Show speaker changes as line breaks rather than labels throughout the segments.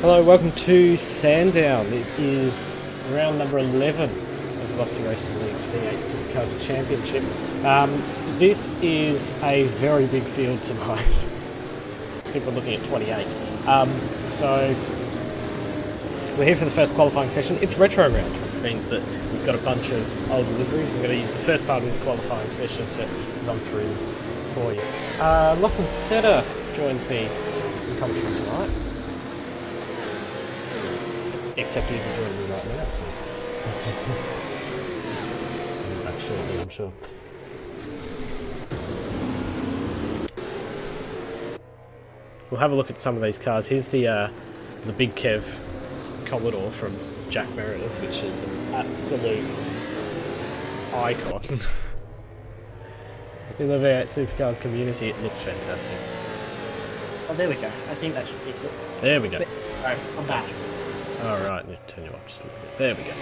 Hello, welcome to Sandown. It is round number 11 of the Velocity Racing League V8 Supercars Championship. This is a very big field tonight. I think we're looking at 28. So we're here for the first qualifying session. It's retro round, which means that we've got a bunch of old deliveries. We're going to use the first part of this qualifying session to run through for you. Lachlan Setter joins me in commentary tonight. Except he's joining me right now, so back shortly, I'm sure. We'll have a look at some of these cars. Here's the Big Kev Commodore from Jack Meredith, which is an absolute icon in the V8 Supercars community. It looks fantastic.
Oh, there we go. I think that should fix it.
There we go.
Alright, I'm back.
Alright, need to turn you up just a little bit. There we go.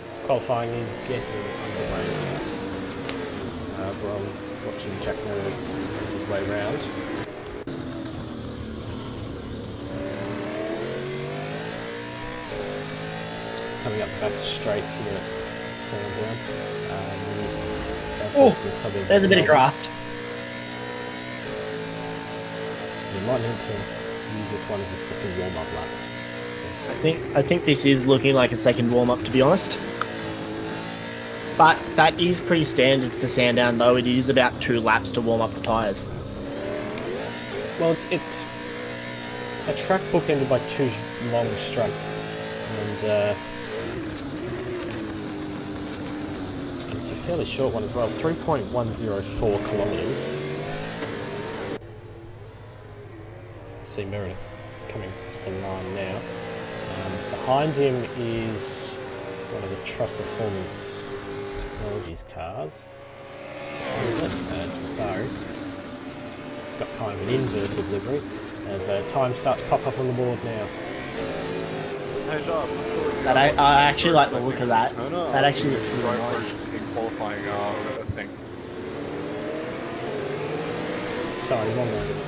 This qualifying is getting underway now. We're on watching Jack Meredith his way round. Coming up the back straight here at Sandown.
There's a bit of grass.
You might need to use this one as a second warm-up lap.
I think this is looking like a second warm-up, to be honest. But that is pretty standard for Sandown, though. It is about 2 laps to warm up the tyres.
Well, it's a track bookended by 2 long straights, and it's a fairly short one as well. 3.104 kilometres. See Meredith is coming across the line now. Behind him is one of the Trust Performance Technologies cars. Which one is it? It's Refalo. It's got kind of an inverted livery as time starts to pop up on the board now.
Hey, Job.
I actually like the look of that.
No.
That actually looks really nice.
In qualifying thing.
Sorry, one moment.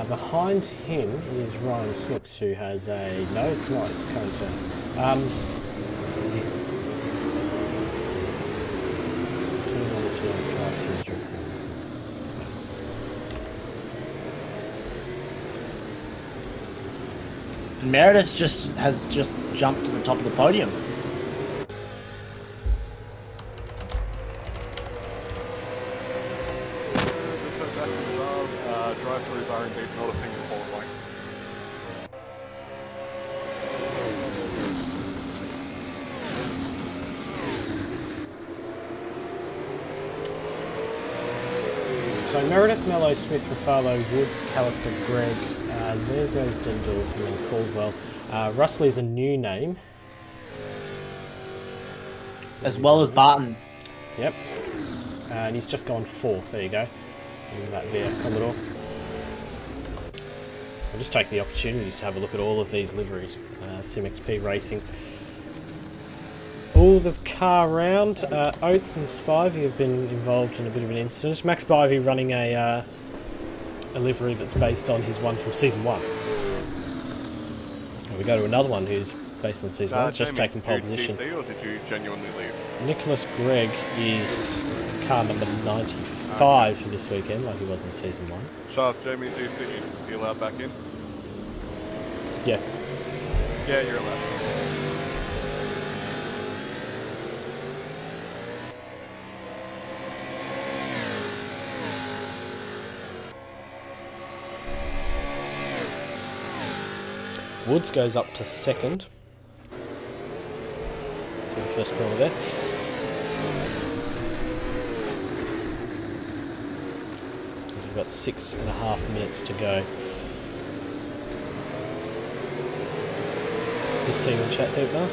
Behind him is Ryan Snooks, who has a... No, it's not. It's current turn.
Meredith has just jumped to the top of the podium.
Drive-throughs are indeed not a thing in qualifying.
So Meredith, Mello, Smith, Refalo, Woods, Callister, Greg, there goes Dindal and then Caldwell. Russell is a new name.
As well as Barton.
Yep. And he's just gone 4th, there you go. In that VRL Commodore. I'll just take the opportunity to have a look at all of these liveries. SimXP Racing. Oh, there's a car round. Oates and Spivey have been involved in a bit of an incident. Max Spivey running a livery that's based on his one from Season 1. And we go to another one who's based on Season 1. It's just taking pole position.
Or did you genuinely leave?
Nicholas Gregg is car number 95 for this weekend, like he was in Season 1.
Shaft, Jamie, do you think you'd be allowed back in?
Yeah.
Yeah, you're allowed.
Woods goes up to 2nd. For the first corner there. got 6.5 minutes to go. You see the chat deep now?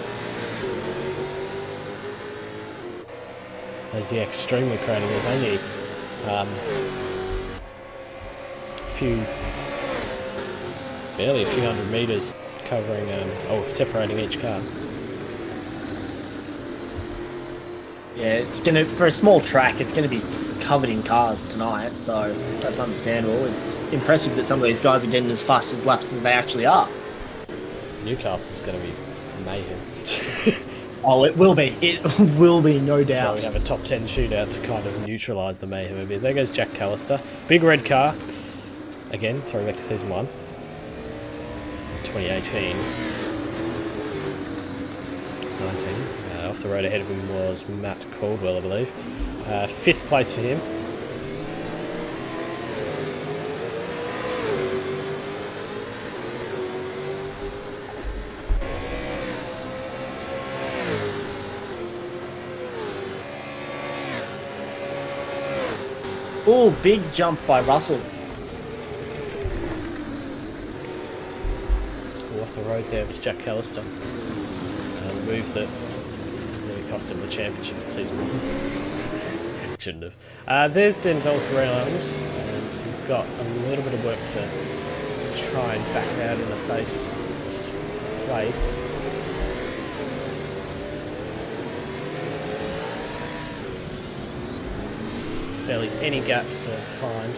There's extremely crowded. There's only barely a few hundred metres covering, separating each car.
Yeah, it's gonna, for a small track, it's gonna be covered in cars tonight, so that's understandable. It's impressive that some of these guys are getting as fast as laps as they actually are.
Newcastle's going to be mayhem.
Oh, it will be. It will be, no doubt.
So we have a top 10 shootout to kind of neutralise the mayhem a bit. There goes Jack Callister. Big red car. Again, throwback to season 1. 2018. 19. Off the road ahead of him was Matt Caldwell, I believe. 5th place for him.
Oh, big jump by Russell.
Off the road there was Jack Callister. The move that really cost him the championship in season 1. Shouldn't have. There's Dental around, and he's got a little bit of work to try and back out in a safe place. Barely any gaps to find.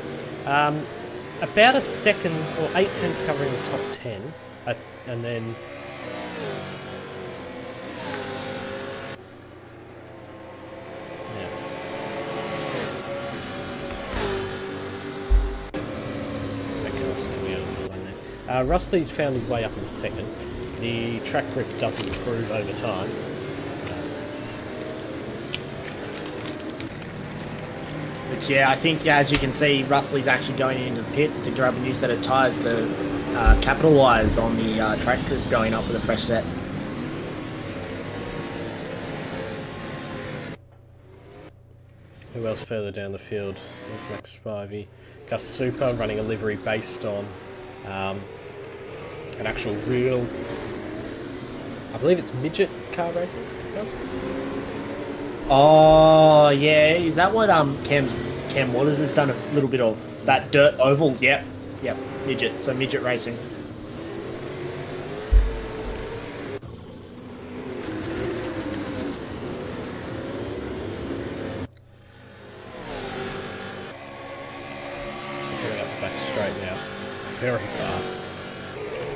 About a second or 8/10 covering the top 10, and then Rustley's found his way up in the second. The track grip does improve over time.
Which, yeah, I think, as you can see, Rustley's actually going into the pits to grab a new set of tyres to capitalise on the track group going up with a fresh set.
Who else further down the field? There's Max Spivey. Gus Super running a livery based on an actual real, I believe it's midget car racing.
Oh, yeah. Is that what Cam Waters has done a little bit of? That dirt oval? Yep. Midget. So midget racing.
Going up the back straight now. Very fast.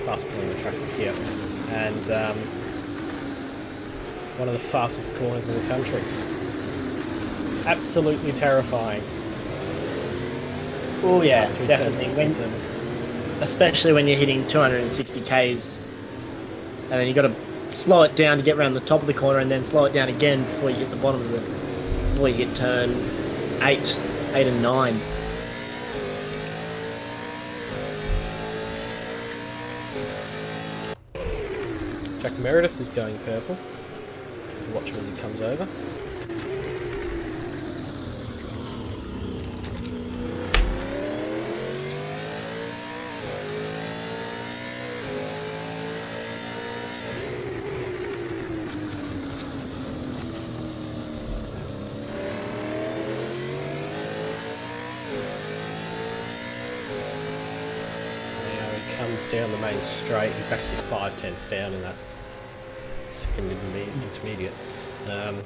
Fast pulling the track here. And one of the fastest corners in the country. Absolutely terrifying.
Oh yeah,
Through
definitely. Especially when you're hitting 260 Ks, and then you got to slow it down to get around the top of the corner, and then slow it down again before you hit the bottom of the, before you hit turn 8 and 9.
Jack Meredith is going purple. Watch him as he comes over. Comes down the main straight. He's actually 5/10 down in that second intermediate. And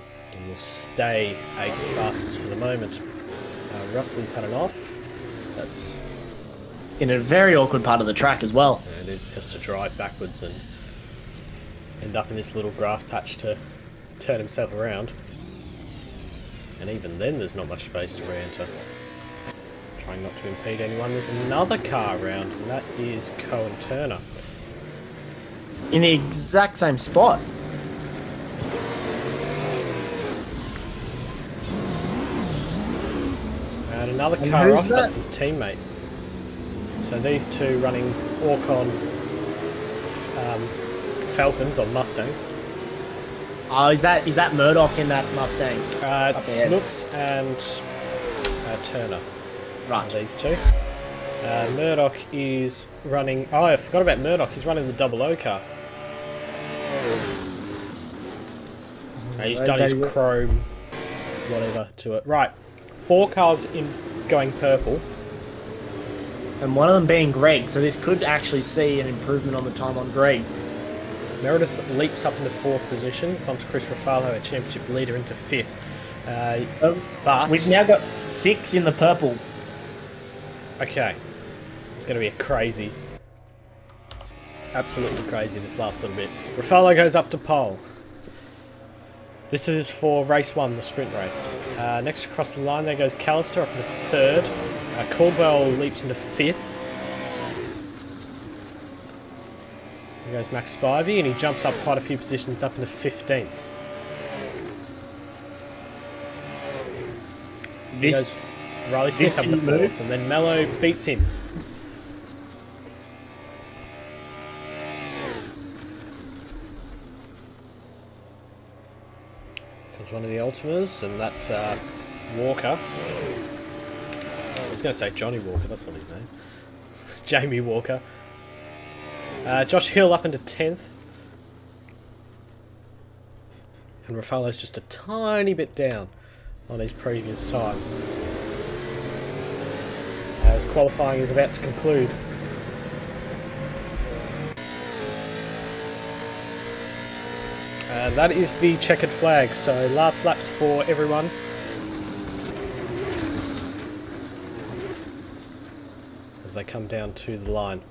will stay 8th fastest for the moment. Rustley's had an off. That's
In a very awkward part of the track as well.
it is just to drive backwards and end up in this little grass patch to turn himself around. And even then there's not much space to re-enter. Trying not to impede anyone. There's another car around, and that is Cohen Turner.
In the exact same spot.
And another
And
car
who's
off,
that?
that's his teammate. So these two running Orcon Falcons on Mustangs.
Oh, is that Murdock in that Mustang?
It's
Up ahead.
Snooks and Turner.
Right.
These two. Murdock is running... Oh, I forgot about Murdock. He's running the double O car. He's done his chrome whatever to it. Right. 4 cars in going purple.
And one of them being Greg, so this could actually see an improvement on the time on Greg.
Meredith leaps up into 4th position, bumps Chris Refalo, a championship leader, into 5th. But
we've now got 6 in the purple.
Okay. It's going to be a crazy, absolutely crazy this last little bit. Refalo goes up to pole. This is for race 1, the sprint race. Next across the line there goes Callister up into 3rd. Caldwell leaps into 5th. There goes Max Spivey, and he jumps up quite a few positions up into 15th. There goes Riley Smith up into 4th, and then Mello beats him. Comes one of the Ultimas, and that's Walker. I was going to say Johnny Walker, that's not his name. Jamie Walker. Josh Hill up into 10th. And Refalo's just a tiny bit down on his previous time. As qualifying is about to conclude. And that is the checkered flag, so last laps for everyone. As they come down to the line.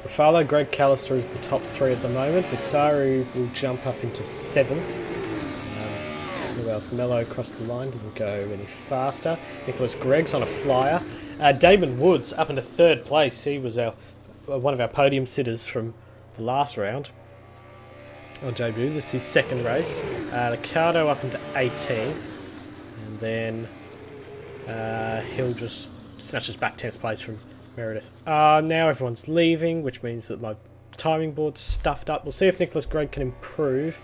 Refalo, Greg Callister is the top 3 at the moment. Visaru will jump up into 7th. Who else? Mello across the line, doesn't go any faster. Nicholas Gregg's on a flyer. Damon Woods up into 3rd place. He was one of our podium sitters from the last round on debut. This is his 2nd race. Ricardo up into 18th. And then he'll just snatches back 10th place from Meredith. Now everyone's leaving, which means that my timing board's stuffed up. We'll see if Nicholas Gregg can improve.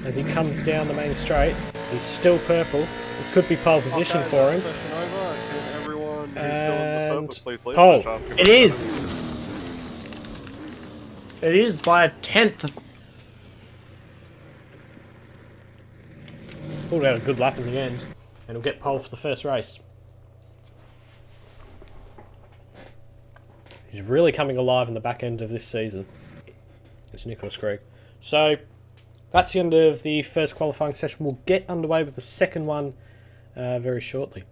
As he comes down the main straight, he's still purple. This could be pole position for him. And pole.
It is. It is by a 10th.
Pulled out a good lap in the end, and he'll get pole for the first race. He's really coming alive in the back end of this season. It's Nicholas Gregg. So that's the end of the first qualifying session. We'll get underway with the second one very shortly.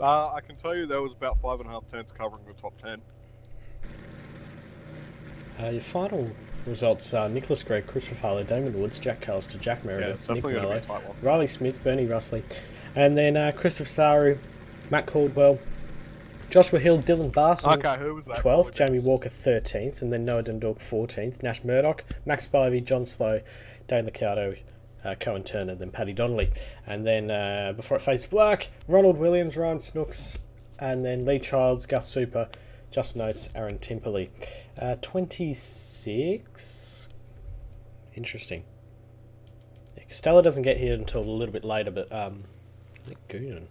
I can tell you there was about 5.5 turns covering the top 10.
Your final results are Nicholas Gregg, Chris Refalo, Damon Woods, Jack Callister, Jack Meredith, Nick Mello, Riley Smith, Bernie Russley, and then Christopher Saru, Matt Caldwell, Joshua Hill, Dylan Barson,
who was that?
12th, Jamie Walker 13th, and then Noah Dundalk 14th, Nash Murdock, Max Spivey, John Slow, Dane Liccardo, Cohen Turner, then Paddy Donnelly. And then before it fades black, Ronald Williams, Ryan Snooks, and then Lee Childs, Gus Super, Justin Oates, Aaron Timperley. 26? Interesting. Yeah, Costello doesn't get here until a little bit later, but I think Goonan.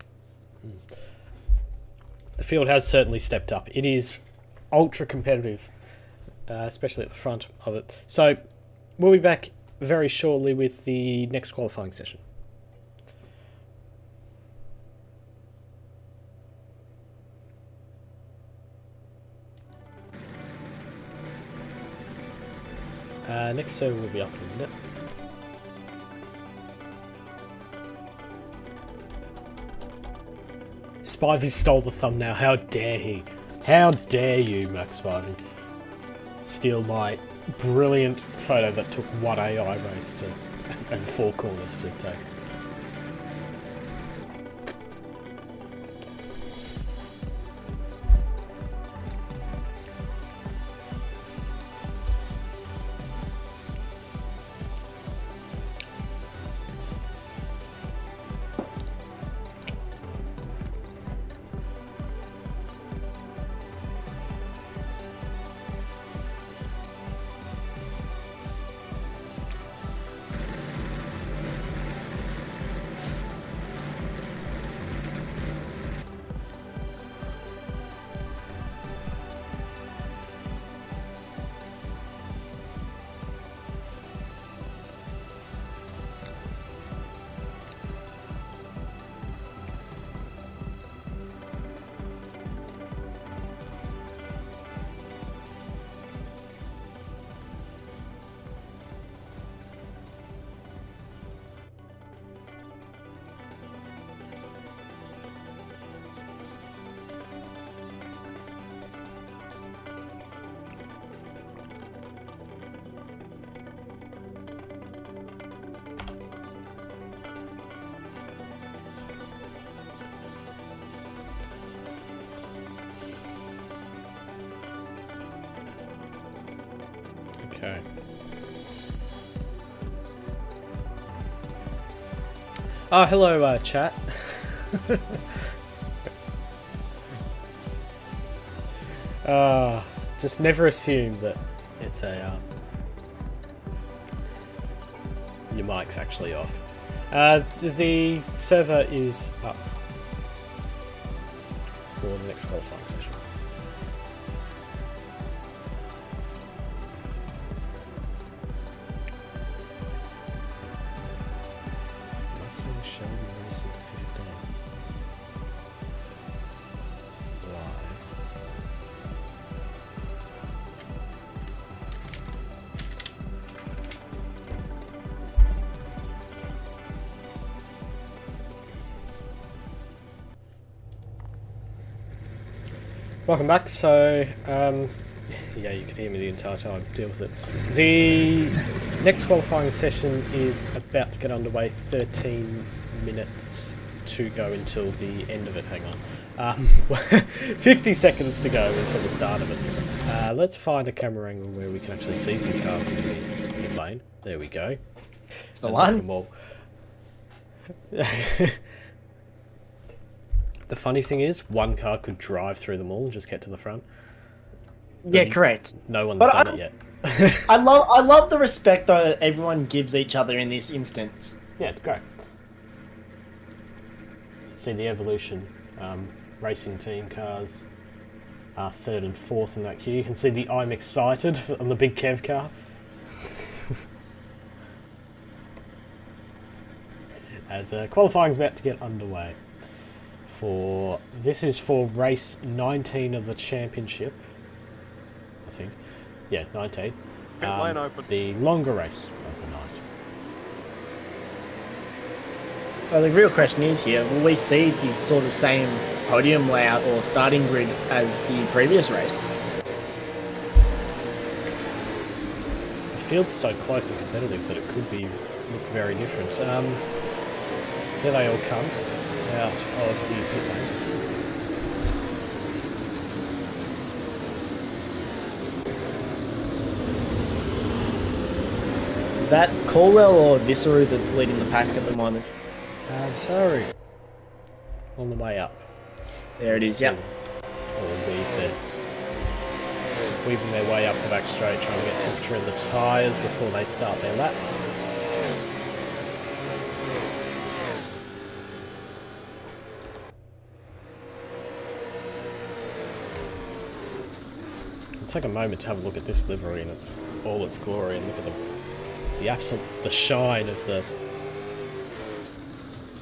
The field has certainly stepped up. It is ultra competitive, especially at the front of it. So we'll be back very shortly with the next qualifying session. Next server will be up in a minute. Spivey stole the thumbnail. How dare he? How dare you, Max Spivey? Steal my brilliant photo that took one AI race to and 4 corners to take. Okay. Oh, hello, chat. Just never assume that it's a your mic's actually off. The server is up for the next qualifying session. Mustang Shelby Racing 15. Why? Welcome back. So, yeah, you could hear me the entire time. Deal with it. The next qualifying session is about to get underway. 13 minutes to go until the end of it. Hang on. 50 seconds to go until the start of it. Let's find a camera angle where we can actually see some cars in the pit lane. There we go.
The one.
The funny thing is, one car could drive through them all and just get to the front.
Yeah, correct.
No one's done it yet.
I love the respect though that everyone gives each other in this instance.
Yeah, it's great. See the evolution. Racing team cars are third and fourth in that queue. You can see the I'm excited on the big Kev car. As qualifying's about to get underway. This is for race 19 of the championship, I think. Yeah, 19.
Lane open.
The longer race of the night.
Well, the real question is here, will we see the sort of same podium layout or starting grid as the previous race?
The field's so close and competitive that it could look very different. Here they all come out of the pit lane.
Is that Caldwell or Visceru that's leading the pack at the moment?
Sorry. On the way up.
There it is, yep.
Or weaving their way up the back straight, trying to get temperature in the tyres before they start their laps. Take a moment to have a look at this livery and it's all its glory, and look at the shine of the.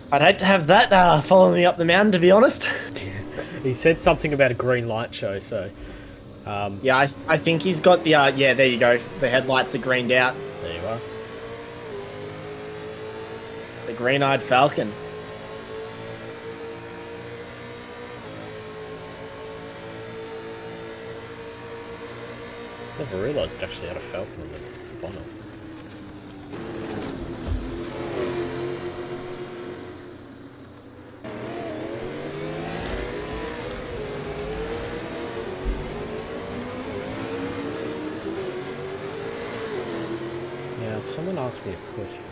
I'd hate to have that following me up the mountain, to be honest.
He said something about a green light show, so.
Yeah, I think he's got the yeah. There you go. The headlights are greened out.
There you are.
The green-eyed falcon.
Never realised it actually had a falcon on the bonnet. Yeah, someone asked me a question.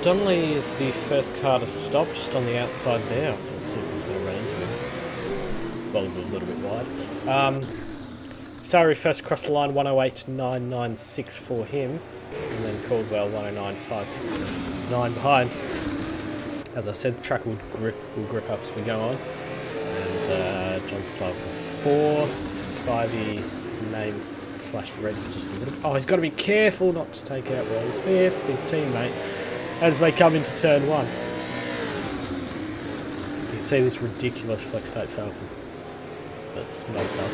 Donnelly is the first car to stop, just on the outside there. I thought Super was going to run into him. Well, a little bit wide. Sorry, first across the line, 108.996 for him. And then Caldwell, 109.569 behind. As I said, the track will grip up as we go on. And John Slope fourth. Spivey's name flashed red for just a little bit. Oh, he's got to be careful not to take out Wally Smith, his teammate, as they come into turn one. You can see this ridiculous flex tape falcon. that's no fun.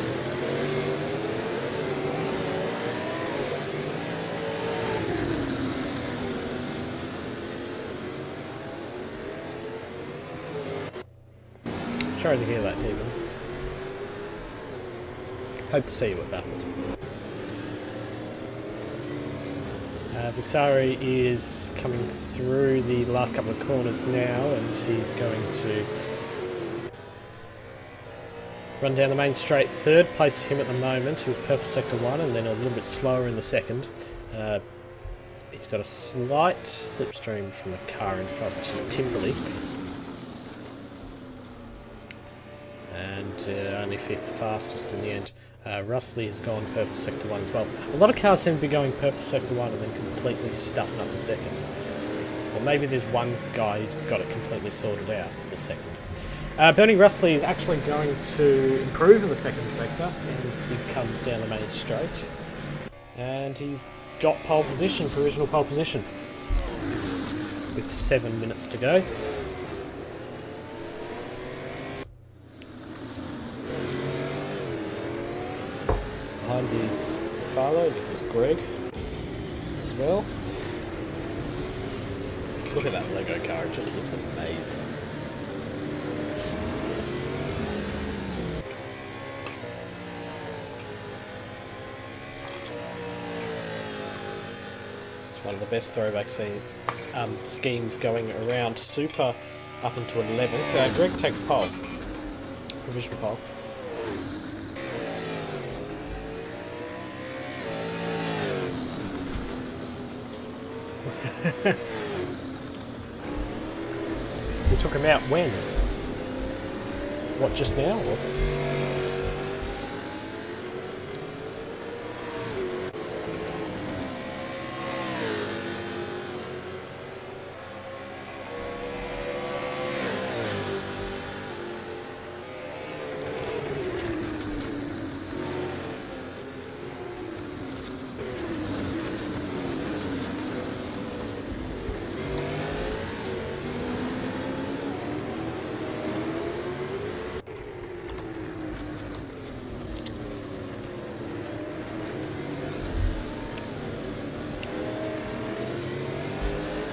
Sorry to hear that, Stephen. Hope to see you at Bathurst. Vasari is coming through the last couple of corners now, and he's going to run down the main straight. Third place for him at the moment. He was purple sector 1 and then a little bit slower in the second. He's got a slight slipstream from a car in front, which is Timberley. And only 5th fastest in the end. Russley has gone purple sector 1 as well. A lot of cars seem to be going purple sector 1 and then completely stuffing up the second. Or maybe there's one guy who's got it completely sorted out in the second. Bernie Russley is actually going to improve in the second sector as he comes down the main straight. And he's got pole position, provisional pole position, with 7 minutes to go. Behind is Refalo, there's Greg as well. Look at that Lego car, it just looks amazing. It's one of the best throwback schemes going around. Super up into 11th. Greg takes pole, provisional pole. We took him out when? What, just now? Or?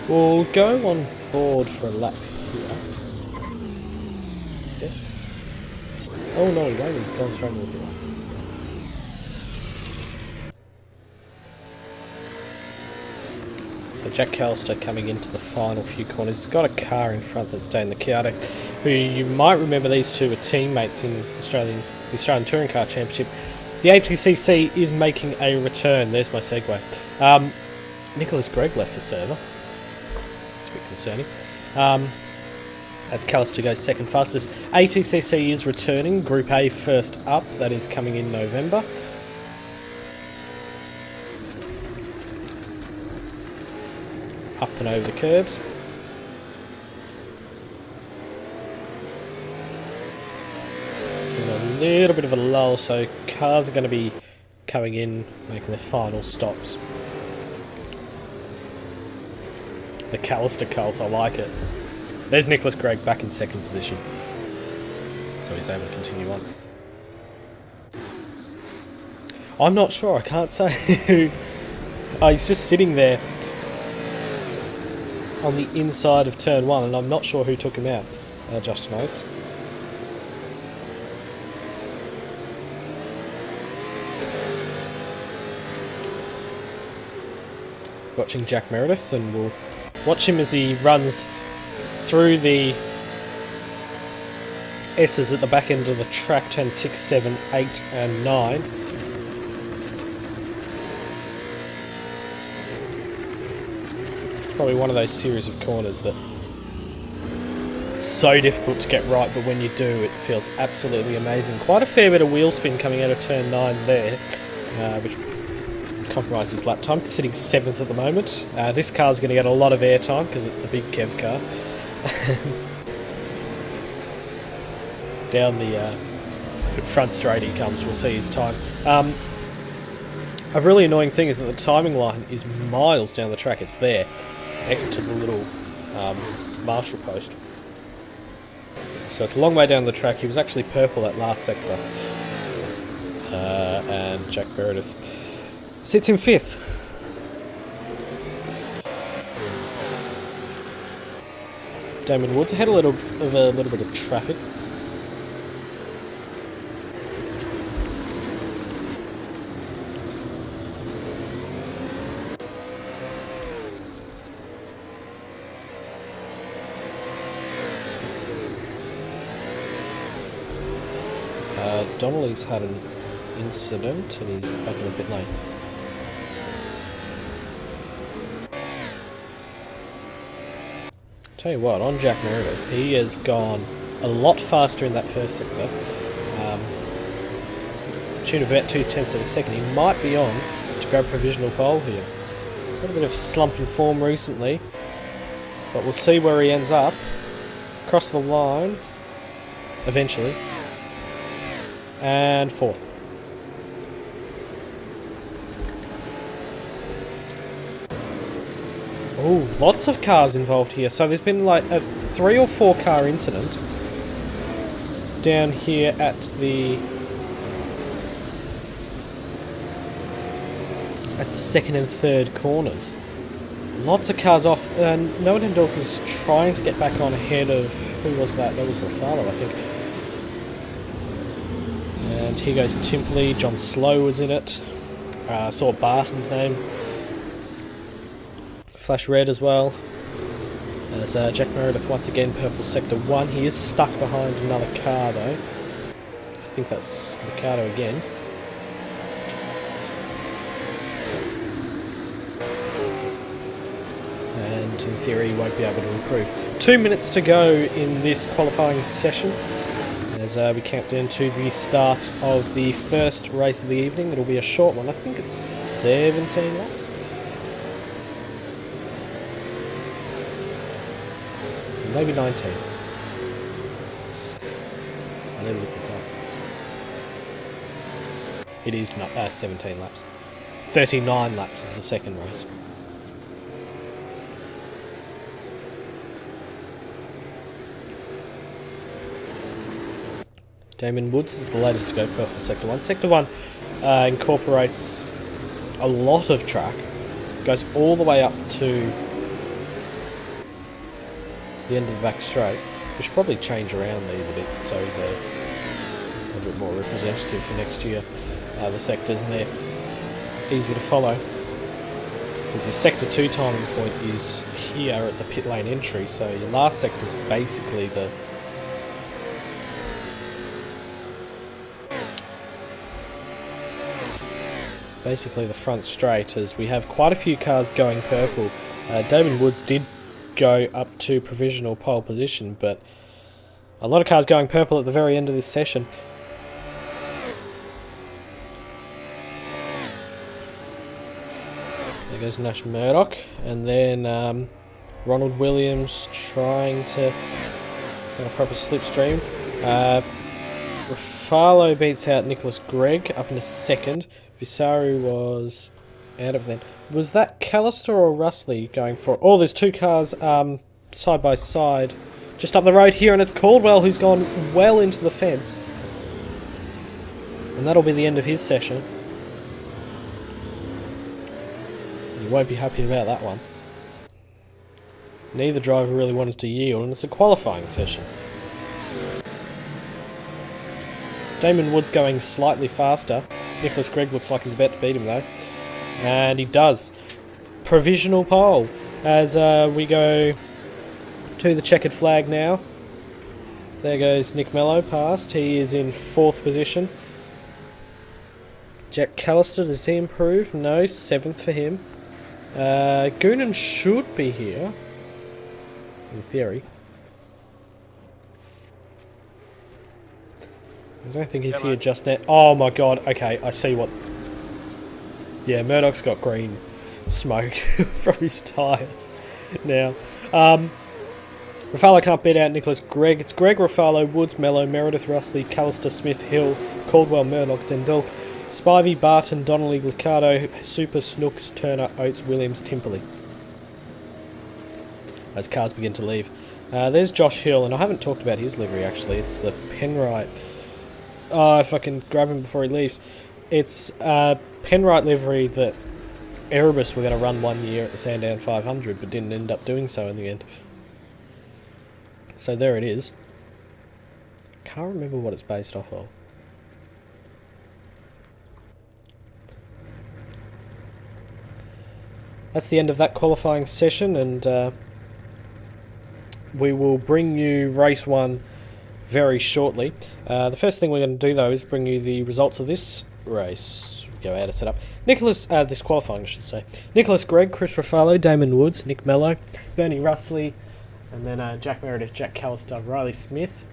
We'll go on board for a lap here. Yeah. Oh no, he won't. He's gone straight into the line. So Jack Callister coming into the final few corners. He's got a car in front that's Dane Licciardo, who you might remember these two were teammates in the Australian Touring Car Championship. The ATCC is making a return. There's my segue. Nicholas Gregg left the server. It's a bit concerning. As Callister goes second fastest. ATCC is returning. Group A first up. That is coming in November. Up and over the curbs. And a little bit of a lull, so cars are going to be coming in, making their final stops. The Callister cult, I like it. There's Nicholas Gregg back in second position. So he's able to continue on. I'm not sure, I can't say who. Oh, he's just sitting there on the inside of turn 1, and I'm not sure who took him out. Justin Oates. Watching Jack Meredith, and we'll watch him as he runs through the S's at the back end of the track, turn 6, 7, 8 and 9. Probably one of those series of corners that so difficult to get right, but when you do, it feels absolutely amazing. Quite a fair bit of wheel spin coming out of turn 9 there, which compromises lap time. Sitting 7th at the moment. This car's going to get a lot of airtime because it's the big Kev car. Down the front straight he comes. We'll see his time. A really annoying thing is that the timing line is miles down the track. It's there, next to the little marshal post. So it's a long way down the track. He was actually purple at last sector. And Jack Meredith sits in 5th. Damon Woods had a little bit of traffic. Donnelly's had an incident and he's back in a bit late. Tell you what, on Jack Meredith, he has gone a lot faster in that first sector. Tune of about 2/10 of a second. He might be on to grab provisional pole here. Got a bit of slump in form recently, but we'll see where he ends up. Across the line, eventually. And 4th. Oh, lots of cars involved here. So there's been like a 3 or 4 car incident down here at the second and third corners. Lots of cars off, and Noah Dendorf is trying to get back on ahead of, who was that? That was Refalo, I think. And here goes Timpley. John Slow was in it. Saw Barton's name flash red as well. As Jack Meredith once again purple sector 1. He is stuck behind another car though. I think that's Ricardo again. And in theory he won't be able to improve. 2 minutes to go in this qualifying session as we count down to the start of the first race of the evening. It'll be a short one. I think it's 17 laps. Maybe 19. I need to look this up. It is not 17 laps. 39 laps is the second race. Damon Woods is the latest to go purple sector 1. Sector 1 incorporates a lot of track. Goes all the way up to the end of the back straight. We should probably change around these a bit so they're a bit more representative for next year. The sectors, and they're easy to follow. Because your sector 2 timing point is here at the pit lane entry, so your last sector is basically the front straight, as we have quite a few cars going purple. Damon Woods did go up to provisional pole position, but a lot of cars going purple at the very end of this session. There goes Nash Murdock, and then Ronald Williams trying to get a proper slipstream. Refalo beats out Nicholas Gregg up into second. Visaru was out of then. Was that Callister or Russley going for? Oh, there's 2 cars side by side just up the road here, and it's Caldwell who's gone well into the fence. And that'll be the end of his session. You won't be happy about that one. Neither driver really wanted to yield, and it's a qualifying session. Damon Woods going slightly faster. Nicholas Gregg looks like he's about to beat him though. And he does. Provisional pole as we go to the checkered flag now. There goes Nick Mello past. He is in 4th position. Jack Callister, does he improve? No, 7th for him. Goonan should be here, in theory. I don't think he's here just now. Oh my god, okay, I see what... Yeah, Murdock's got green smoke from his tyres now. Refalo can't beat out Nicholas Gregg. It's Gregg, Refalo, Woods, Mello, Meredith, Russley, Callister, Smith, Hill, Caldwell, Murdock, Dendell, Spivey, Barton, Donnelly, Ricardo, Super, Snooks, Turner, Oates, Williams, Timperley. As cars begin to leave. There's Josh Hill, and I haven't talked about his livery actually. It's the Penrite. Oh, if I can grab him before he leaves. It's Penrite livery that Erebus were going to run 1 year at the Sandown 500, but didn't end up doing so in the end. So there it is. Can't remember what it's based off of. That's the end of that qualifying session, and we will bring you race 1 very shortly. The first thing we're going to do though is bring you the results of this race. Go out of setup. This qualifying I should say. Nicholas Gregg, Chris Refalo, Damon Woods, Nick Mello, Bernie Russley, and then Jack Meredith, Jack Callister, Riley Smith.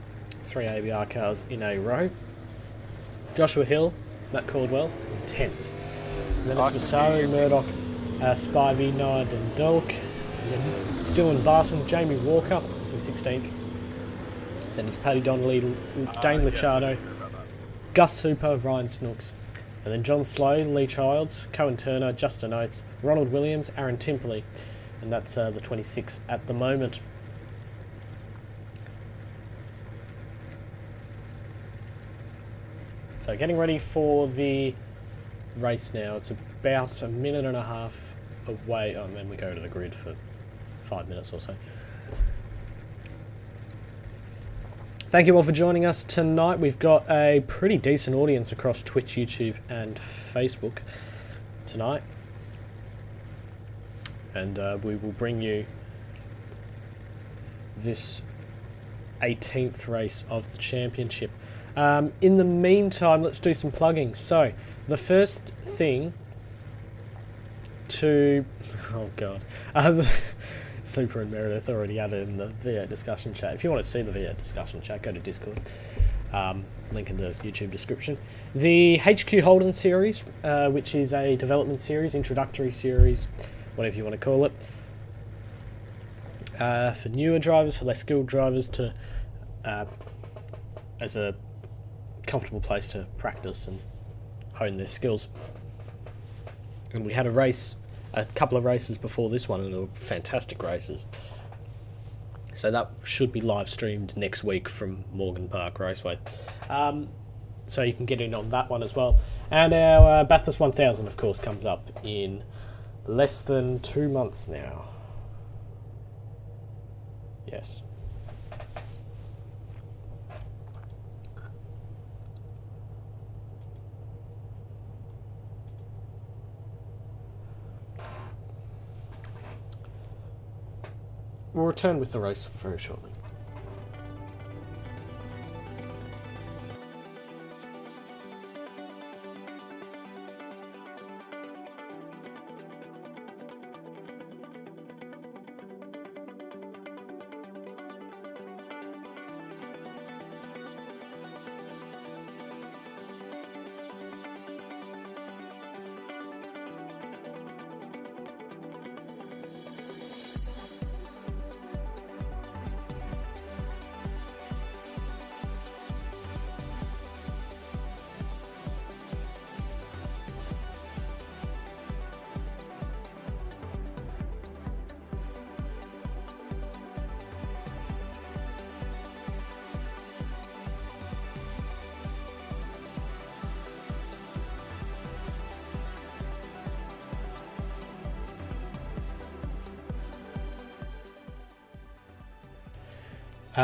3 ABR cars in a row. Joshua Hill, Matt Caldwell in 10th. And then it's Vasari, Murdock, Spivey, Noah Dundalk, and then Dylan Barton, Jamie Walker in 16th. Then it's Paddy Donnelly, Dane Licciardo, Gus Super, Ryan Snooks. And then John Sloan, Lee Childs, Cohen Turner, Justin Oates, Ronald Williams, Aaron Timperley. And that's the 26 at the moment. So getting ready for the race now. It's about a minute and a half away, and then we go to the grid for 5 minutes or so. Thank you all for joining us tonight. We've got a pretty decent audience across Twitch, YouTube and Facebook tonight. And we will bring you this 18th race of the championship. In the meantime, let's do some plugging. So, the first thing to... Oh, God. Super and Meredith already added in the V8 discussion chat. If you want to see the V8 discussion chat, go to Discord. Link in the YouTube description. The HQ Holden series, which is a development series, introductory series, whatever you want to call it. For newer drivers, for less skilled drivers, to as a comfortable place to practice and hone their skills. And we had a couple of races before this one, and they were fantastic races. So that should be live streamed next week from Morgan Park Raceway. So you can get in on that one as well. And our Bathurst 1000, of course, comes up in less than 2 months now. Yes. We'll return with the race very shortly.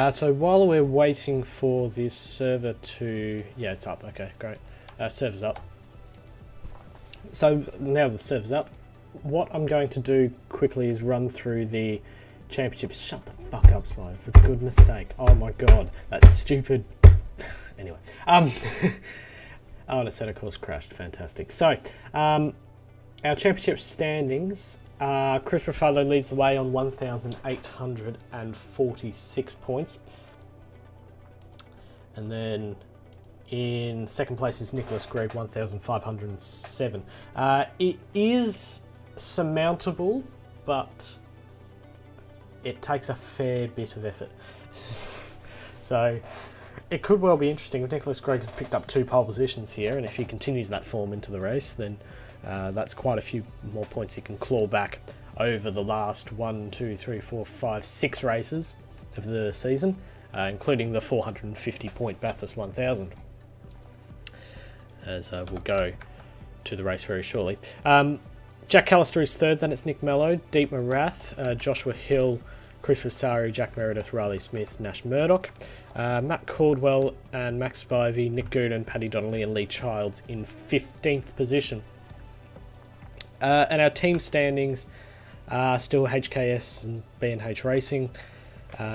So while we're waiting for this server to... Yeah, it's up. Okay, great. Server's up. So now the server's up, what I'm going to do quickly is run through the championships. Shut the fuck up, Spy, for goodness sake. Oh my god, that's stupid. Anyway. Oh, the center course crashed. Fantastic. So, our championship standings... Chris Refalo leads the way on 1,846 points. And then in second place is Nicholas Gregg, 1,507. It is surmountable, but it takes a fair bit of effort. So it could well be interesting if Nicholas Gregg has picked up 2 pole positions here, and if he continues that form into the race, then that's quite a few more points he can claw back over the last 6 races. of the season, including the 450-point Bathurst 1000, as we'll go to the race very shortly. Jack Callister is third, then it's Nick Mello, Deep Marath, Joshua Hill, Chris Vasari, Jack Meredith, Riley Smith, Nash Murdock, Matt Caldwell and Max Spivey, Nick Goonan, Paddy Donnelly and Lee Childs in 15th position. And our team standings are still HKS and B&H Racing,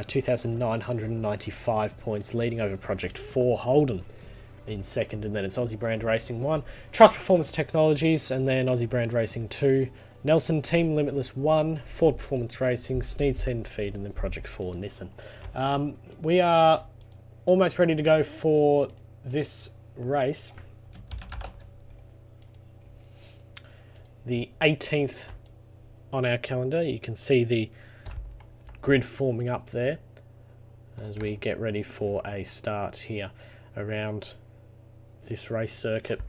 2,995 points, leading over Project 4 Holden in second, and then it's Aussie Brand Racing 1, Trust Performance Technologies, and then Aussie Brand Racing 2, Nelson Team Limitless 1, Ford Performance Racing, Sneed Seed Feed, and then Project 4 Nissan. We are almost ready to go for this race. The 18th on our calendar. You can see the grid forming up there as we get ready for a start here around this race circuit.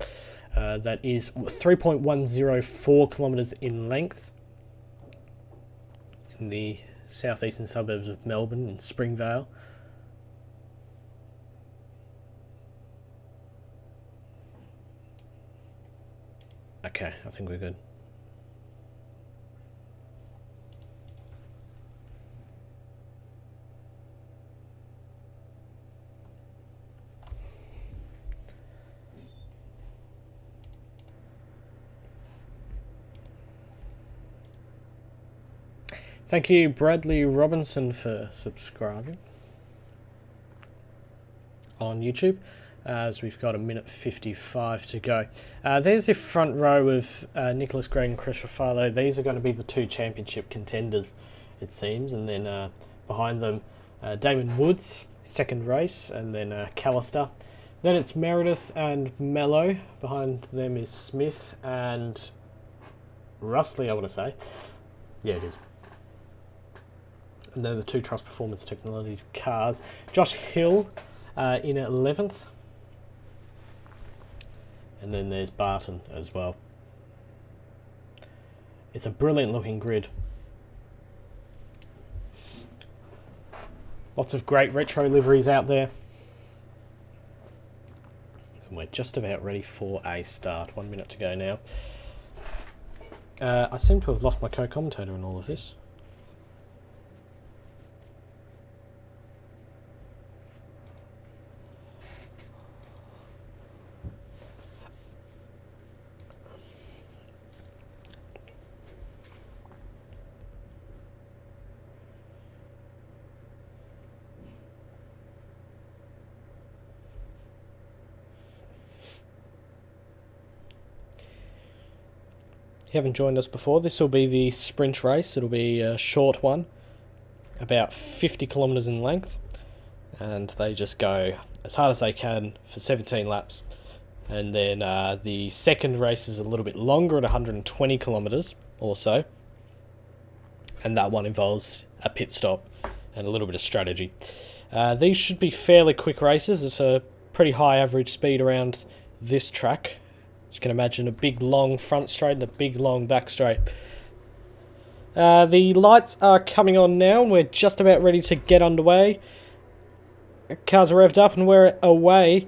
That is 3.104 kilometres in length in the southeastern suburbs of Melbourne in Springvale. Okay, I think we're good. Thank you, Bradley Robinson, for subscribing on YouTube, as we've got 1:55 to go. There's the front row of Nicholas Gregg and Chris Refalo. These are going to be the two championship contenders, it seems. And then behind them, Damon Woods, second race, and then Callister. Then it's Meredith and Mello. Behind them is Smith and Rustley, I want to say. Yeah, it is. And then the two Trust Performance Technologies cars. Josh Hill in 11th. And then there's Barton as well. It's a brilliant looking grid. Lots of great retro liveries out there. And we're just about ready for a start. 1 minute to go now. I seem to have lost my co-commentator in all of this. If you haven't joined us before, this will be the sprint race. It'll be a short one, about 50 kilometres in length, and they just go as hard as they can for 17 laps. And then the second race is a little bit longer at 120 kilometres or so, and that one involves a pit stop and a little bit of strategy. These should be fairly quick races. It's a pretty high average speed around this track. You can imagine a big long front straight and a big long back straight. The lights are coming on now and we're just about ready to get underway. Cars are revved up and we're away.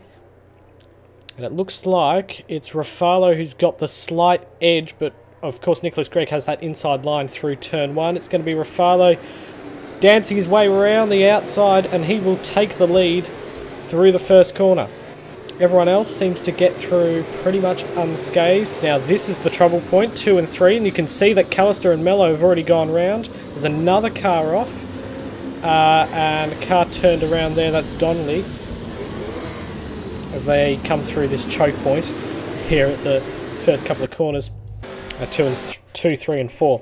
And it looks like it's Refalo who's got the slight edge, but of course Nicholas Gregg has that inside line through turn one. It's going to be Refalo dancing his way around the outside and he will take the lead through the first corner. Everyone else seems to get through pretty much unscathed. Now this is the trouble point, 2 and 3, and you can see that Callister and Mello have already gone round. There's another car off, and a car turned around there, that's Donnelly, as they come through this choke point here at the first couple of corners, 2, 3 and 4.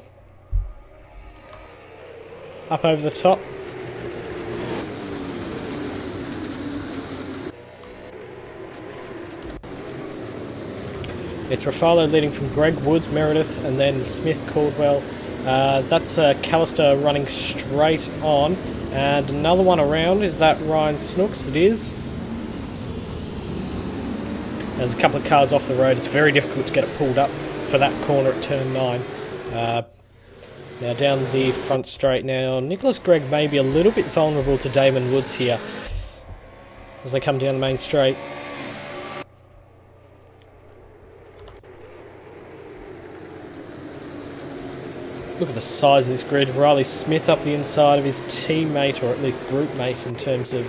Up over the top. It's Refalo leading from Greg, Woods, Meredith, and then Smith, Caldwell. That's Callister running straight on. And another one around, is that Ryan Snooks? It is. There's a couple of cars off the road. It's very difficult to get it pulled up for that corner at turn 9. Now down the front straight now. Nicholas Gregg may be a little bit vulnerable to Damon Woods here as they come down the main straight. Look at the size of this grid. Riley Smith up the inside of his teammate, or at least group mate in terms of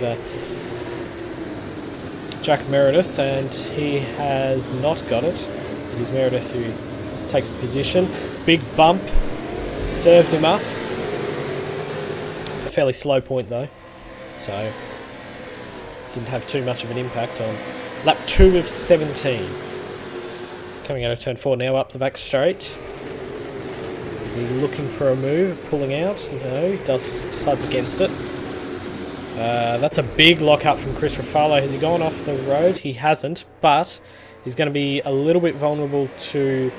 Jack Meredith, and he has not got it. It is Meredith who takes the position. Big bump. Served him up. A fairly slow point though, so didn't have too much of an impact on lap 2 of 17. Coming out of turn 4 now, up the back straight. Is he looking for a move, pulling out? No, he decides against it. That's a big lock up from Chris Refalo. Has he gone off the road? He hasn't, but he's going to be a little bit vulnerable to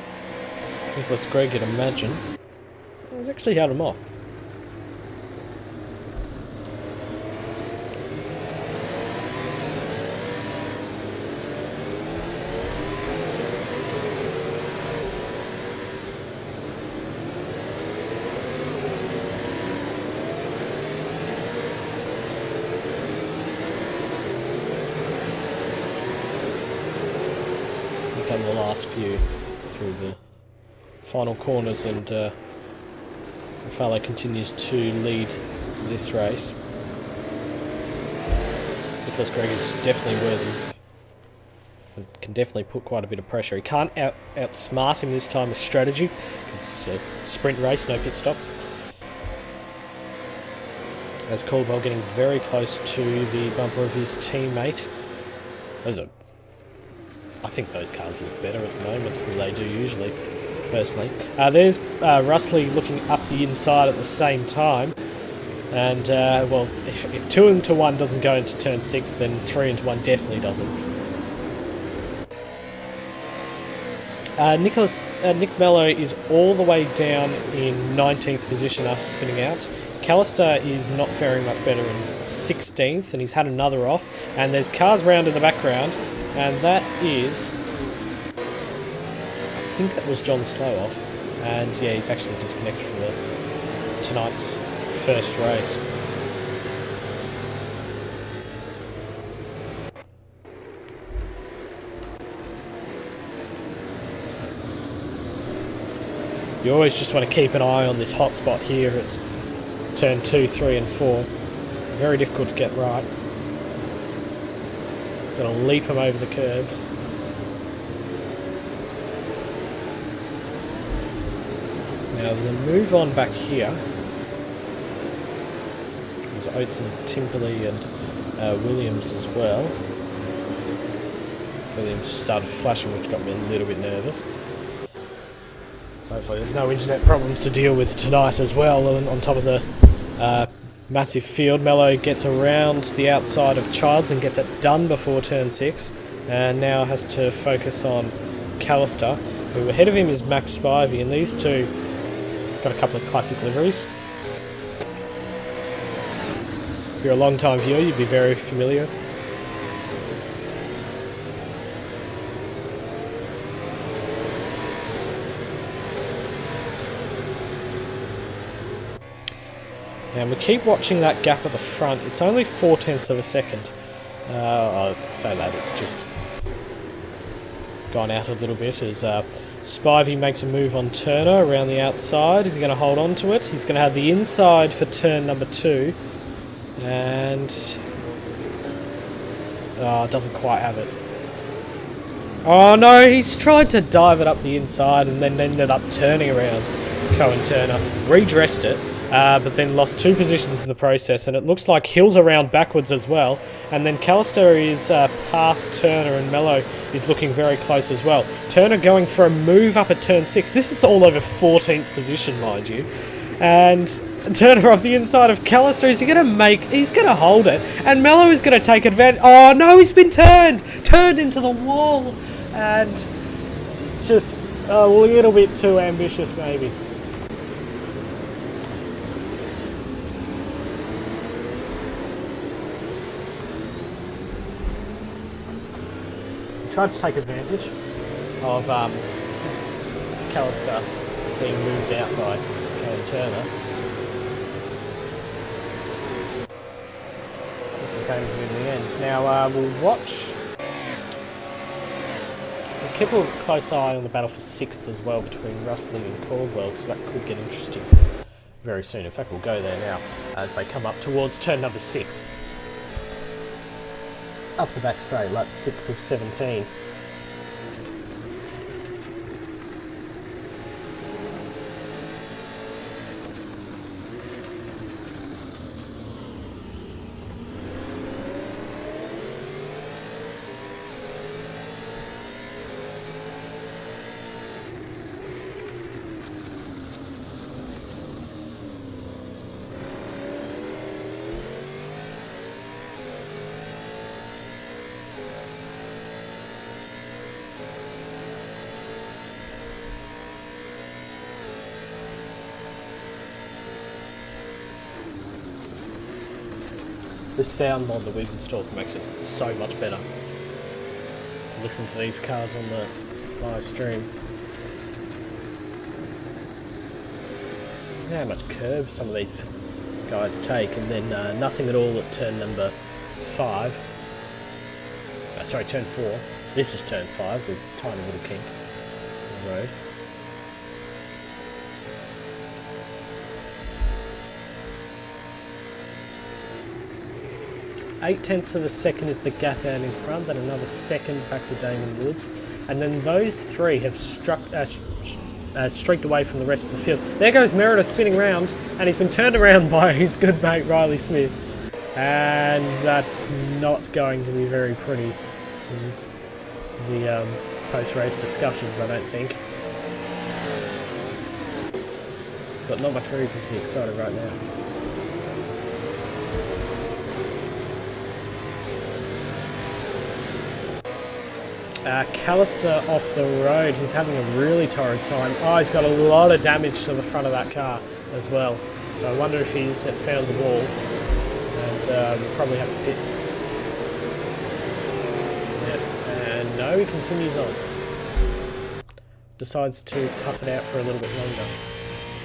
Nicholas Gregg, I'd imagine. He's actually held him off. We've done the last few through the final corners, and Refalo continues to lead this race. Nicholas Gregg is definitely worthy and can definitely put quite a bit of pressure. He can't outsmart him this time with strategy. It's a sprint race, no pit stops. As Caldwell getting very close to the bumper of his teammate. I think those cars look better at the moment than they do usually, personally. There's Russley looking up the inside at the same time. And, well, if 2 into 1 doesn't go into turn 6, then 3 into 1 definitely doesn't. Nick Mello is all the way down in 19th position after spinning out. Callister is not faring much better in 16th, and he's had another off. And there's cars round in the background, and that is... I think that was John Slowoff. And yeah, he's actually disconnected from tonight's first race. You always just want to keep an eye on this hot spot here at turn 2, 3 and 4. Very difficult to get right. Going to leap him over the curves. Now the move on back here. There's Oates and Timperley and Williams as well. Williams started flashing, which got me a little bit nervous. Hopefully there's no internet problems to deal with tonight as well. On top of the massive field, Mello gets around the outside of Childs and gets it done before turn 6, and now has to focus on Callister, who ahead of him is Max Spivey, and these two got a couple of classic liveries. If you're a long time viewer, you'd be very familiar. And we keep watching that gap at the front. It's only 0.4 of a second. I'll say that, it's just gone out a little bit as Spivey makes a move on Turner around the outside. Is he going to hold on to it? He's going to have the inside for turn number 2. And... doesn't quite have it. Oh no, he's tried to dive it up the inside and then ended up turning around Cohen Turner. Redressed it. But then lost 2 positions in the process, and it looks like Hill's around backwards as well. And then Callister is past Turner, and Mello is looking very close as well. Turner going for a move up at turn 6. This is all over 14th position, mind you. And Turner off the inside of Callister. Is he going to make... He's going to hold it. And Mello is going to take advantage... Oh no, he's been turned! Turned into the wall! And just a little bit too ambitious, maybe. Tried to take advantage of Callister being moved out by Cohen Riley Turner. Came to in the end. Now we'll watch. We'll keep a close eye on the battle for 6th as well between Rustling and Caldwell, because that could get interesting very soon. In fact, we'll go there now as they come up towards turn number 6. Up the back straight, lap 6 of 17. The sound mod that we've installed makes it so much better to listen to these cars on the live stream. How much curb some of these guys take, and then nothing at all at turn number 5. Sorry, turn 4. This is turn 5 with tiny little kink on the road. 0.8 of a second is the gap out in front, then another second back to Damon Woods, and then those three have streaked away from the rest of the field. There goes Murdock spinning round, and he's been turned around by his good mate Riley Smith, and that's not going to be very pretty in the post-race discussions, I don't think. He's got not much reason to be excited right now. Callister off the road, he's having a really torrid time. Oh, he's got a lot of damage to the front of that car as well. So I wonder if he's found the wall, and we'll probably have to pit. Yeah. And no, he continues on. Decides to tough it out for a little bit longer.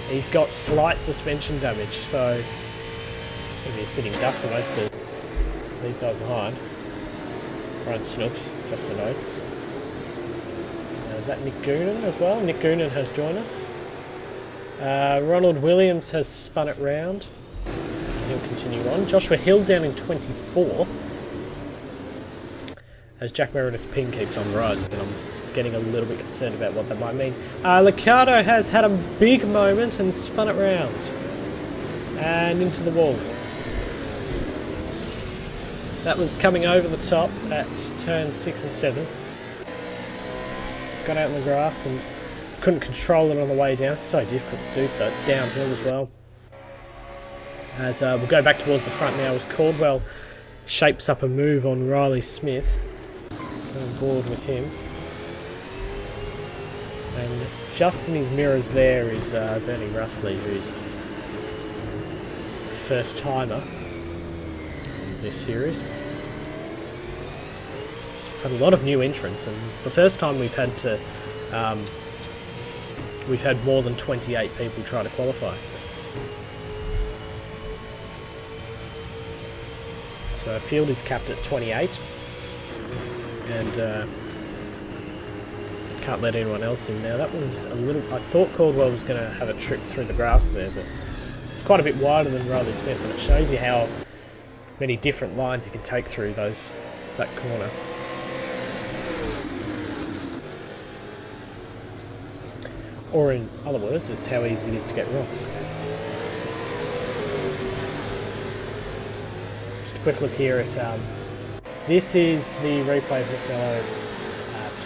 He's got slight suspension damage, so maybe he's sitting duck to most of these guys behind. Right, Snooks, just the notes. Is that Nick Goonan as well? Nick Goonan has joined us. Ronald Williams has spun it round. He'll continue on. Joshua Hill down in 24th. As Jack Meredith's pin keeps on rising, and I'm getting a little bit concerned about what that might mean. Liccardo has had a big moment and spun it round. And into the wall. That was coming over the top at turn 6 and 7. Got out in the grass and couldn't control it on the way down. It's so difficult to do so. It's downhill as well. As we'll go back towards the front now as Caldwell shapes up a move on Riley Smith. On board with him. And just in his mirrors there is Bernie Russley, who's first timer in this series. We've had a lot of new entrants, and it's the first time we've had to we've had more than 28 people try to qualify. So our field is capped at 28, and can't let anyone else in now. That was a little... I thought Caldwell was going to have a trip through the grass there, but it's quite a bit wider than Riley Smith, and it shows you how many different lines you can take through that corner. Or in other words, it's how easy it is to get wrong. Just a quick look here at... this is the replay of Refalo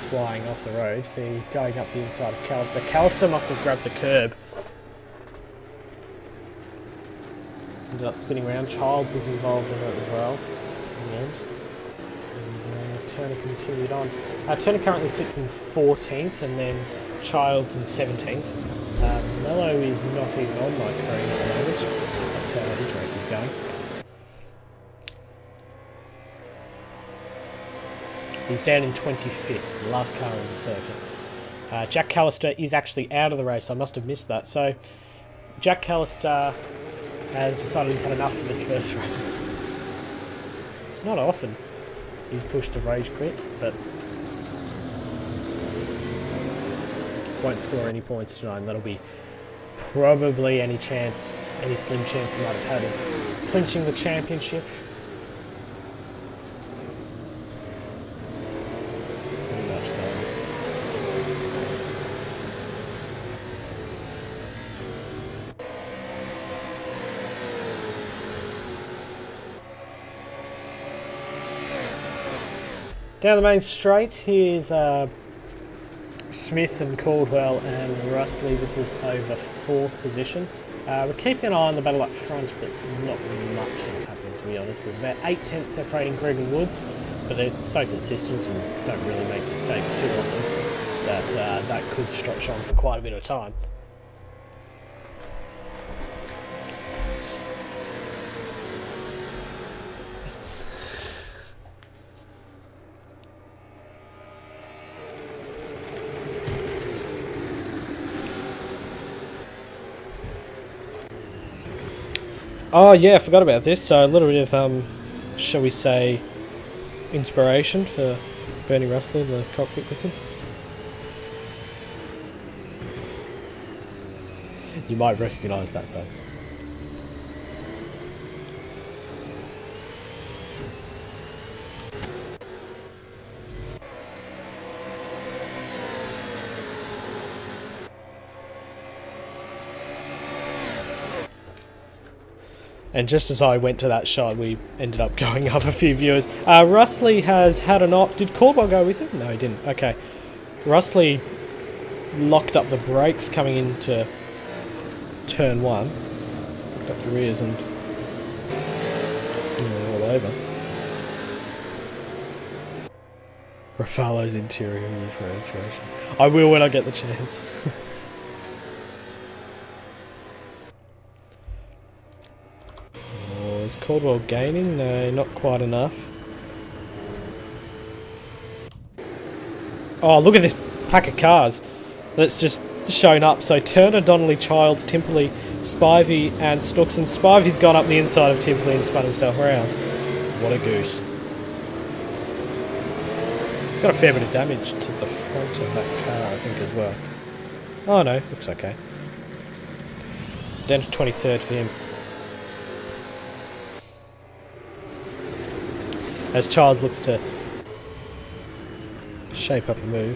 flying off the road. See, going up the inside of Callister. Callister must have grabbed the curb. Ended up spinning around. Childs was involved in it as well in the end. And Turner continued on. Turner currently sits in 14th, and then Childs in 17th. Mello is not even on my screen at the moment. That's how his race is going. He's down in 25th, the last car on the circuit. Jack Callister is actually out of the race. I must have missed that. So Jack Callister has decided he's had enough for this first race. It's not often he's pushed to rage quit, but won't score any points tonight, and that'll be probably any slim chance he might have had of clinching the championship. Pretty much gone. Down the main straight, here's Smith and Caldwell and Russley. This is over 4th position. We're keeping an eye on the battle up front, but not much is happening, to be honest. There's about 8 tenths separating Greg and Woods, but they're so consistent and don't really make mistakes too often that that could stretch on for quite a bit of time. Oh yeah, I forgot about this. So a little bit of, shall we say, inspiration for Bernie Russell in the cockpit with him. You might recognise that face. And just as I went to that shot, we ended up going up a few viewers. Russley has had an op. Did Caldwell go with him? No, he didn't. Okay. Russley locked up the brakes coming into turn 1. Locked up the rears and all over. Refalo's interior view for inspiration. I will when I get the chance. Is Caldwell gaining? No, not quite enough. Oh, look at this pack of cars that's just shown up. So Turner, Donnelly, Childs, Timperley, Spivey and Snooks. And Spivey's gone up the inside of Timperley and spun himself around. What a goose. It's got a fair bit of damage to the front of that car, I think, as well. Oh no, looks okay. Down to 23rd for him. As Childs looks to shape up a move.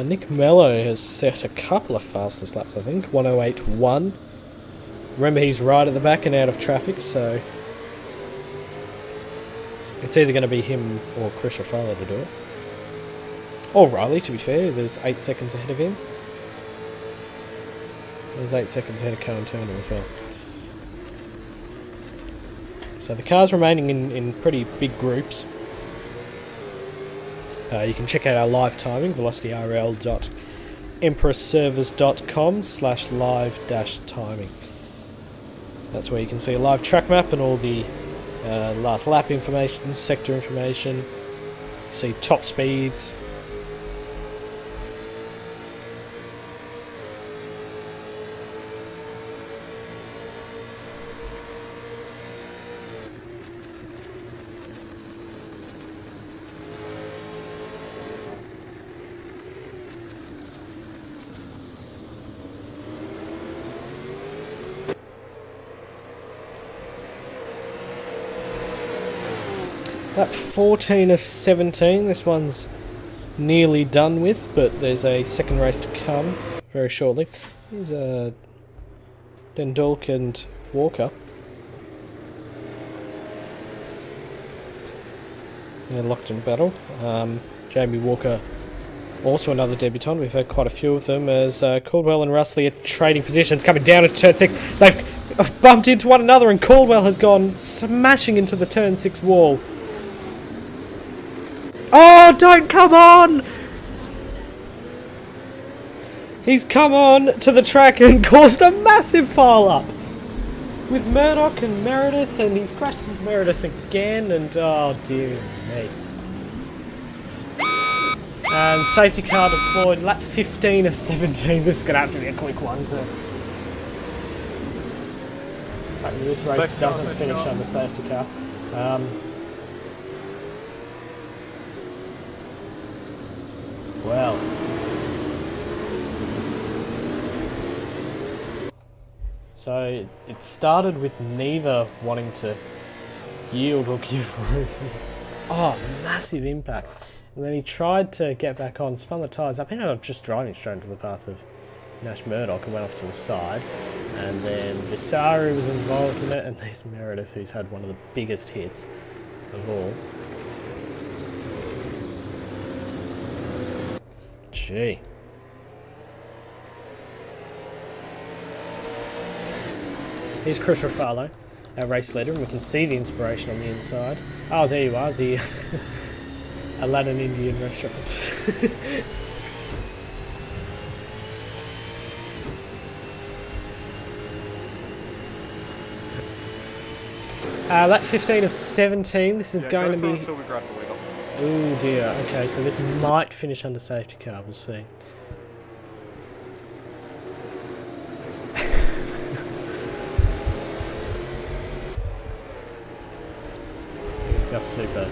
Nick Mello has set a couple of fastest laps, I think. 108.1. Remember, he's right at the back and out of traffic, so it's either going to be him or Chris Refalo to do it. Or Riley, to be fair. There's 8 seconds ahead of him. There's 8 seconds ahead of Cohen Turner as well. So the cars remaining in pretty big groups. You can check out our live timing, velocityrl.emperorservers.com/live-timing. That's where you can see a live track map and all the last lap information, sector information, see top speeds. Lap 14 of 17, this one's nearly done with, but there's a second race to come very shortly. Here's Dendulk and Walker. They're locked in battle. Jamie Walker, also another debutant. We've had quite a few of them as Caldwell and Russley are trading positions, coming down into turn 6. They've bumped into one another and Caldwell has gone smashing into the turn 6 wall. Oh, don't come on! He's come on to the track and caused a massive pile up. with Murdock and Meredith, and he's crashed into Meredith again, and oh dear me. And safety car deployed, lap 15 of 17. This is going to have to be a quick one too. This race
Safety
doesn't
car,
finish
car.
under safety car. Well. So it started with neither wanting to yield or give room. Oh, massive impact. And then he tried to get back on, spun the tyres up, ended up just driving straight into the path of Nash Murdock and went off to the side. And then Visari was involved in it, and there's Meredith, who's had one of the biggest hits of all. Gee. Here's Chris Refalo, our race leader, and we can see the inspiration on the inside. Oh, there you are, the Aladdin Indian restaurant. Lap 15 of 17, this is going to be... Oh dear, okay, so this might finish under safety car, we'll see. He's got Super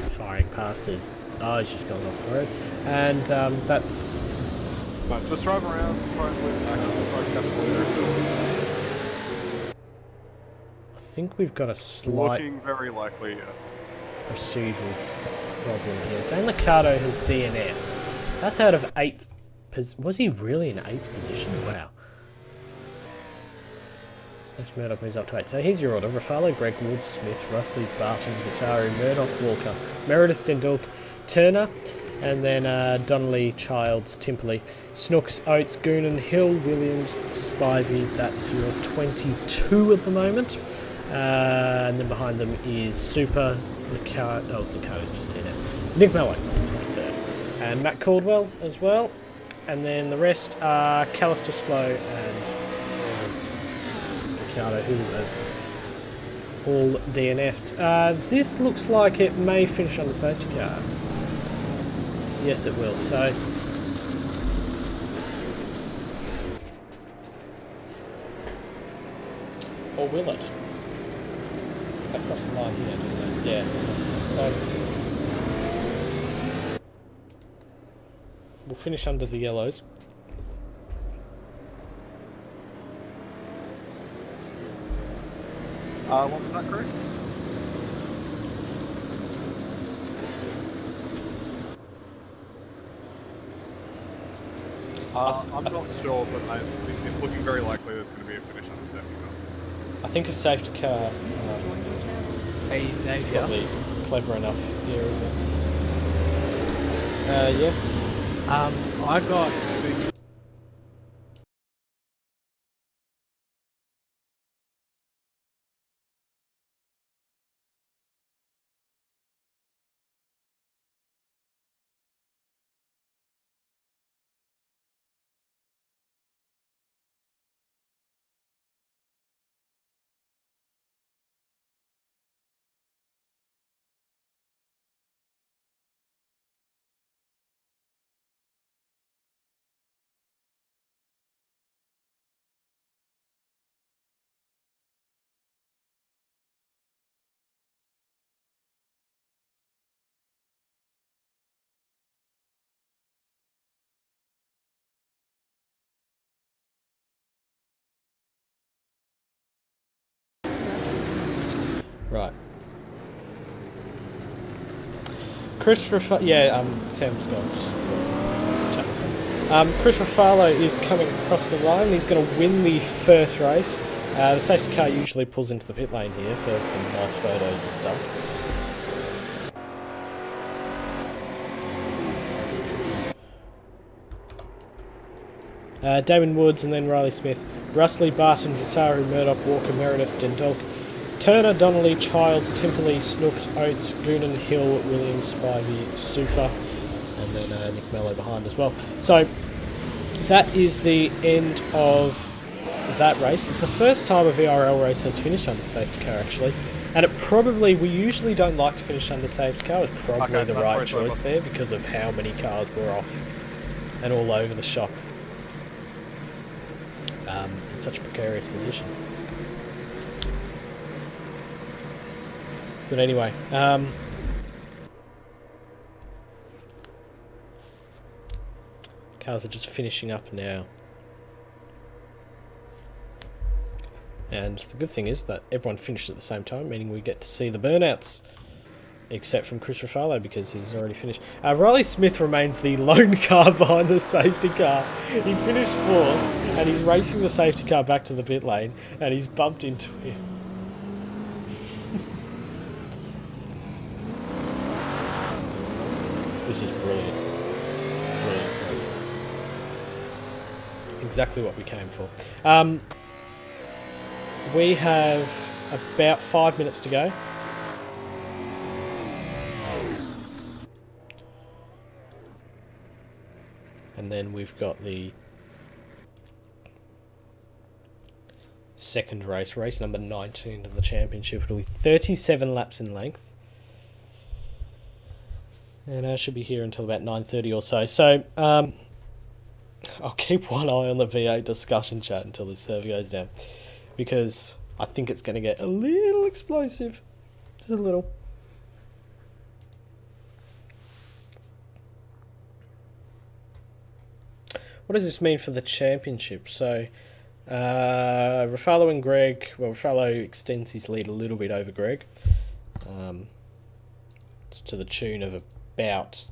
firing past his... Oh, he's just gone off the road. And that's...
No, just drive around, try and win back.
I think we've got a slight...
Looking very likely, yes.
Procedural problem here. Dane Liccardo has DNF. That's out of 8th. Was he really in 8th position? Wow. Nash Murdock moves up to 8. So here's your order. Refalo, Greg Wood, Smith, Rustley, Barton, Visari, Murdock, Walker, Meredith, Dendulk, Turner, and then Donnelly, Childs, Timperley, Snooks, Oates, Goonan, Hill, Williams, Spivey. That's your 22 at the moment. And then behind them is Super, Liccardo, oh, Liccardo's just DNF. Nick Mellon, 23rd. And Matt Caldwell as well. And then the rest are Callister Slow and Liccardo, who are all DNF'd. This looks like it may finish on the safety car. Yes, it will. So, or will it? Across the line here, doesn't it? Yeah. So we'll finish under the yellows.
What was that, Chris? I'm not sure, but I think it's looking very likely there's going to be a finish on the safety car.
I think a safety car
Hey,
is
Xavier.
probably clever enough here, isn't it? Yeah.
I got...
Right. Chris Refalo, yeah, Sam's gone, just chat with Sam. Chris Refalo is coming across the line. He's going to win the first race. The safety car usually pulls into the pit lane here for some nice photos and stuff. Damon Woods and then Riley Smith, Rustley, Barton, Visari, Murdock, Walker, Meredith, Dendulk, Turner, Donnelly, Childs, Timperley, Snooks, Oates, Goonan, Hill, Williams, Spivey, Super, and then Nick Mello behind as well. So that is the end of the that race. It's the first time a VRL race has finished under safety car, actually. And we usually don't like to finish under safety car. It was probably the right choice there because of how many cars were off and all over the shop. In such a precarious position. But anyway, cars are just finishing up now. And the good thing is that everyone finished at the same time, meaning we get to see the burnouts. Except from Chris Refalo, because he's already finished. Riley Smith remains the lone car behind the safety car. He finished 4th, and he's racing the safety car back to the pit lane, and he's bumped into him. This is brilliant. Brilliant racing. Exactly what we came for. We have about 5 minutes to go. And then we've got the second race, race number 19 of the championship. It'll be 37 laps in length. And I should be here until about 9:30 or so. So, I'll keep one eye on the V8 discussion chat until this server goes down. Because I think it's going to get a little explosive. Just a little. What does this mean for the championship? So, Refalo and Greg... Well, Refalo extends his lead a little bit over Greg. It's to the tune of about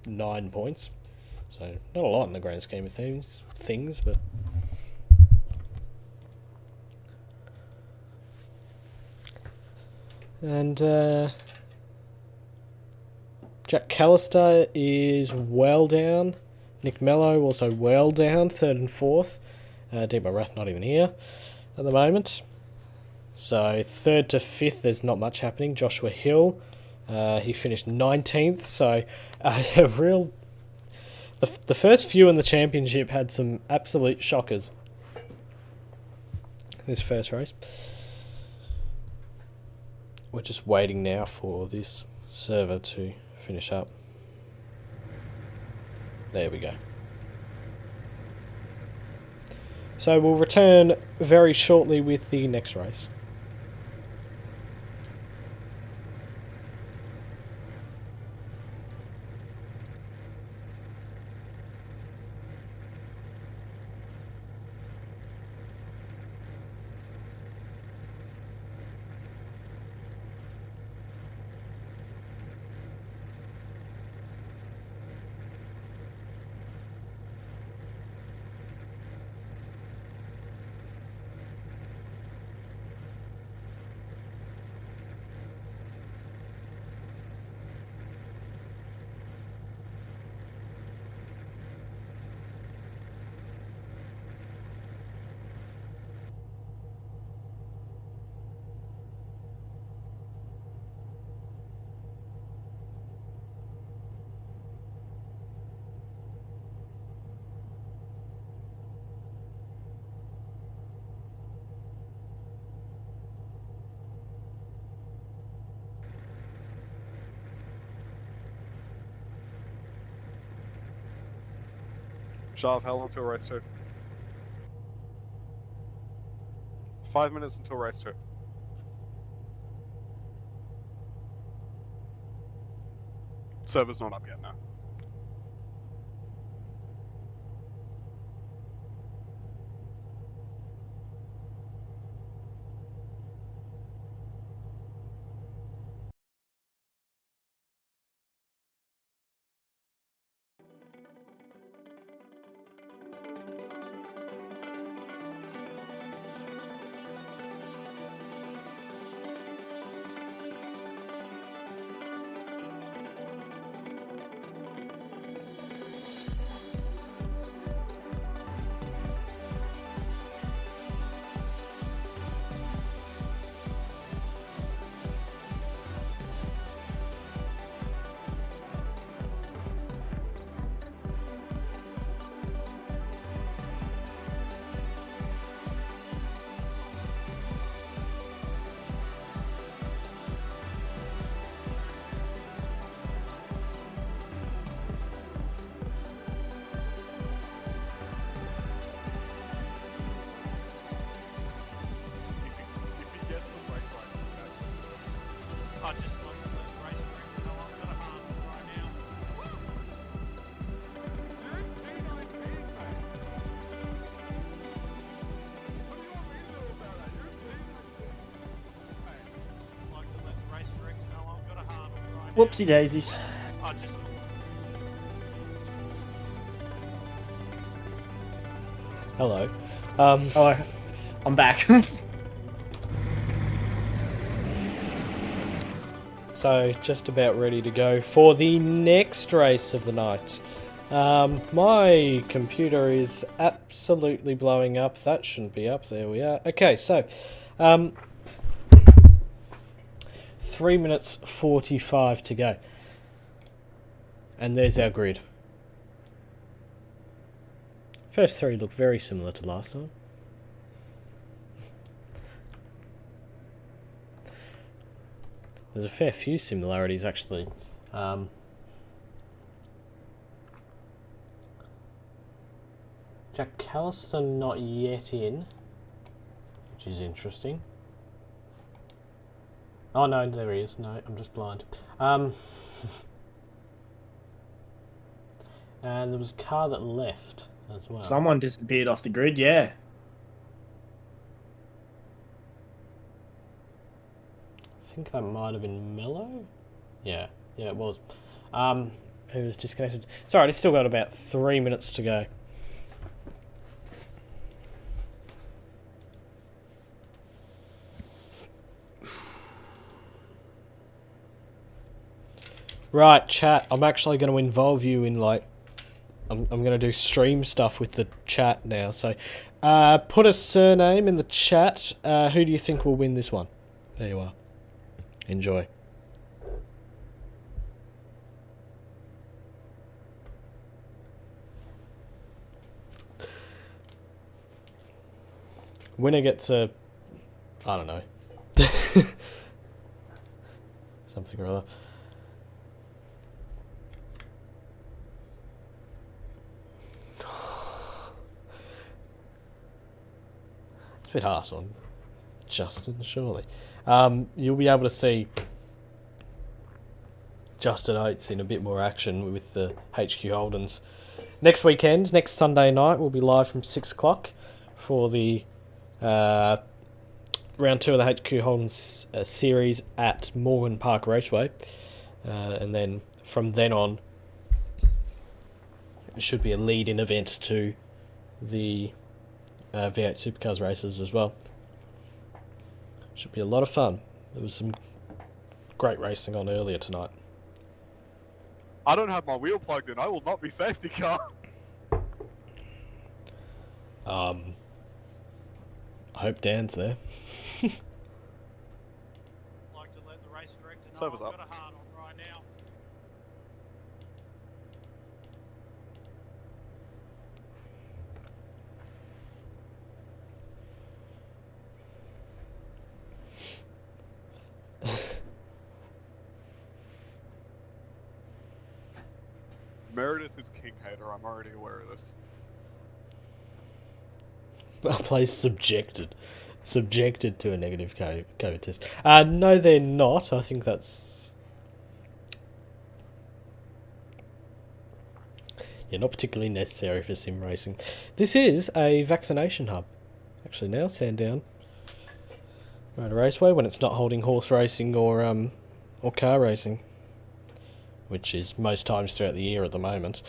9 points. So, not a lot in the grand scheme of things, but... And, Jack Callister is well down. Nick Mello also well down, 3rd and 4th. Debo Rath not even here at the moment. So 3rd to 5th, there's not much happening. Joshua Hill, he finished 19th. So a real... The first few in the championship had some absolute shockers. This first race. We're just waiting now for this server to finish up. There we go. So we'll return very shortly with the next race.
Shav, how long till race 2? 5 minutes until race 2. Server's not up yet now.
Whoopsie daisies.
Hello.
Oh, I'm back.
So, just about ready to go for the next race of the night. My computer is absolutely blowing up. That shouldn't be up. There we are. Okay, so 3 minutes 45 to go. And there's our grid. First three look very similar to last time. There's a fair few similarities, actually. Jack Callister not yet in, which is interesting. Oh no, there he is. No, I'm just blind. And there was a car that left as well.
Someone disappeared off the grid, yeah.
I think that might have been Mello. Yeah, it was. Who was disconnected. It's alright, it's still got about 3 minutes to go. Right, chat, I'm actually going to involve you in, like, I'm going to do stream stuff with the chat now. So, put a surname in the chat. Who do you think will win this one? There you are. Enjoy. Winner gets a... I don't know. Something or other. It's a bit harsh on Justin, surely. You'll be able to see Justin Oates in a bit more action with the HQ Holdens. Next weekend, next Sunday night, we'll be live from 6 o'clock for the round 2 of the HQ Holdens series at Morgan Park Raceway. And then from then on, it should be a lead-in event to the V8 Supercars races as well. Should be a lot of fun. There was some great racing on earlier tonight.
I don't have my wheel plugged in. I will not be safety car.
I hope Dan's there.
Server's up. Meredith is king hater, I'm already aware of this.
Plays subjected to a negative COVID test. No, they're not. I think that's... not particularly necessary for sim racing. This is a vaccination hub. Actually now, Sandown Motor Raceway, when it's not holding horse racing or car racing, which is most times throughout the year at the moment.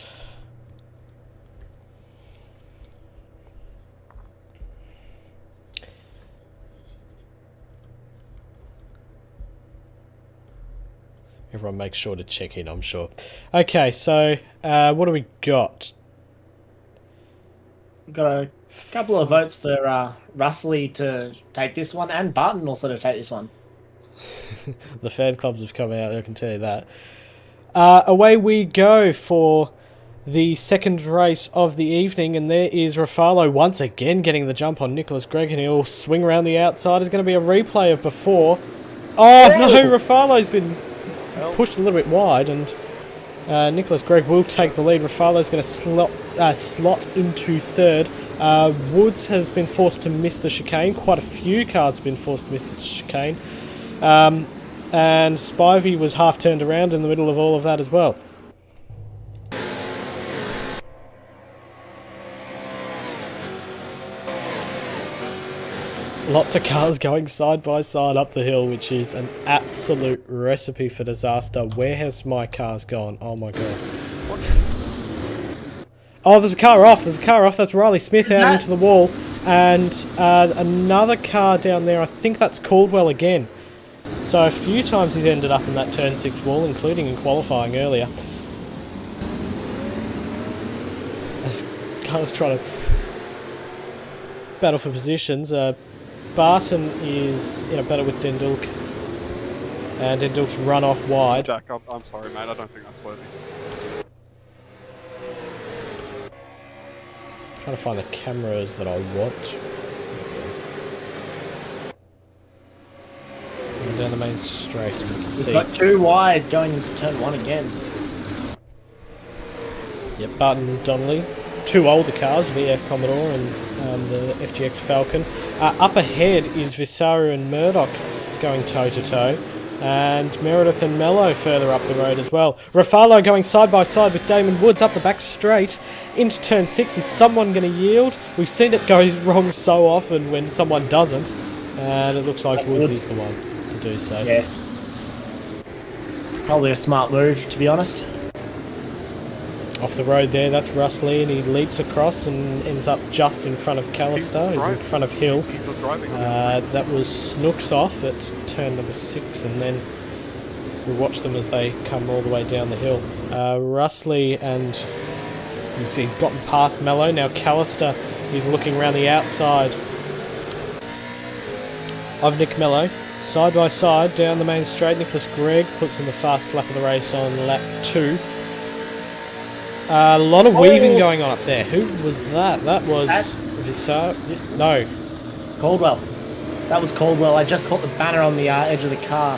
Everyone makes sure to check in, I'm sure. Okay, so what do we got?
We've got a couple of votes for Russley to take this one and Barton also to take this one.
The fan clubs have come out, I can tell you that. Away we go for the second race of the evening, and there is Refalo once again getting the jump on Nicholas Gregg, and he'll swing around the outside. It's going to be a replay of before. Oh no, Refalo's been pushed a little bit wide, and Nicholas Gregg will take the lead. Refalo's going to slot into third. Woods has been forced to miss the chicane. Quite a few cars have been forced to miss the chicane. and Spivey was half turned around in the middle of all of that as well. Lots of cars going side by side up the hill, which is an absolute recipe for disaster. Where has my cars gone? Oh my god. Oh, there's a car off. There's a car off. That's Riley Smith out into the wall. And another car down there. I think that's Caldwell again. So a few times he's ended up in that turn 6 wall, including in qualifying earlier. As cars trying to battle for positions. Barton is in a battle with Dendulk. And Dendulk's run off wide.
Jack, I'm sorry, mate. I don't think that's worthy.
Trying to find the cameras that I want. And down the main straight, you can see.
We've got 2 wide going into turn 1 again.
Yep, Barton and Donnelly. 2 older cars, VF Commodore and the FGX Falcon. Up ahead is Visaru and Murdock going toe-to-toe. And Meredith and Mello further up the road as well. Refalo going side by side with Damon Woods up the back straight into turn 6. Is someone going to yield? We've seen it go wrong so often when someone doesn't. And it looks like Woods is the one to do so.
Yeah. Probably a smart move, to be honest.
Off the road there, that's Russ Lee, and he leaps across and ends up just in front of Callister. He's in front of Hill. That was Snooks off at turn number 6, and then we watch them as they come all the way down the hill. Russ Lee, and you see he's gotten past Mello. Now Callister is looking around the outside of Nick Mello. Side by side down the main straight, Nicholas Gregg puts in the fast lap of the race on lap 2. A lot of weaving going on up there. Who was that? That was Visar. No,
Caldwell. That was Caldwell. I just caught the banner on the edge of the car.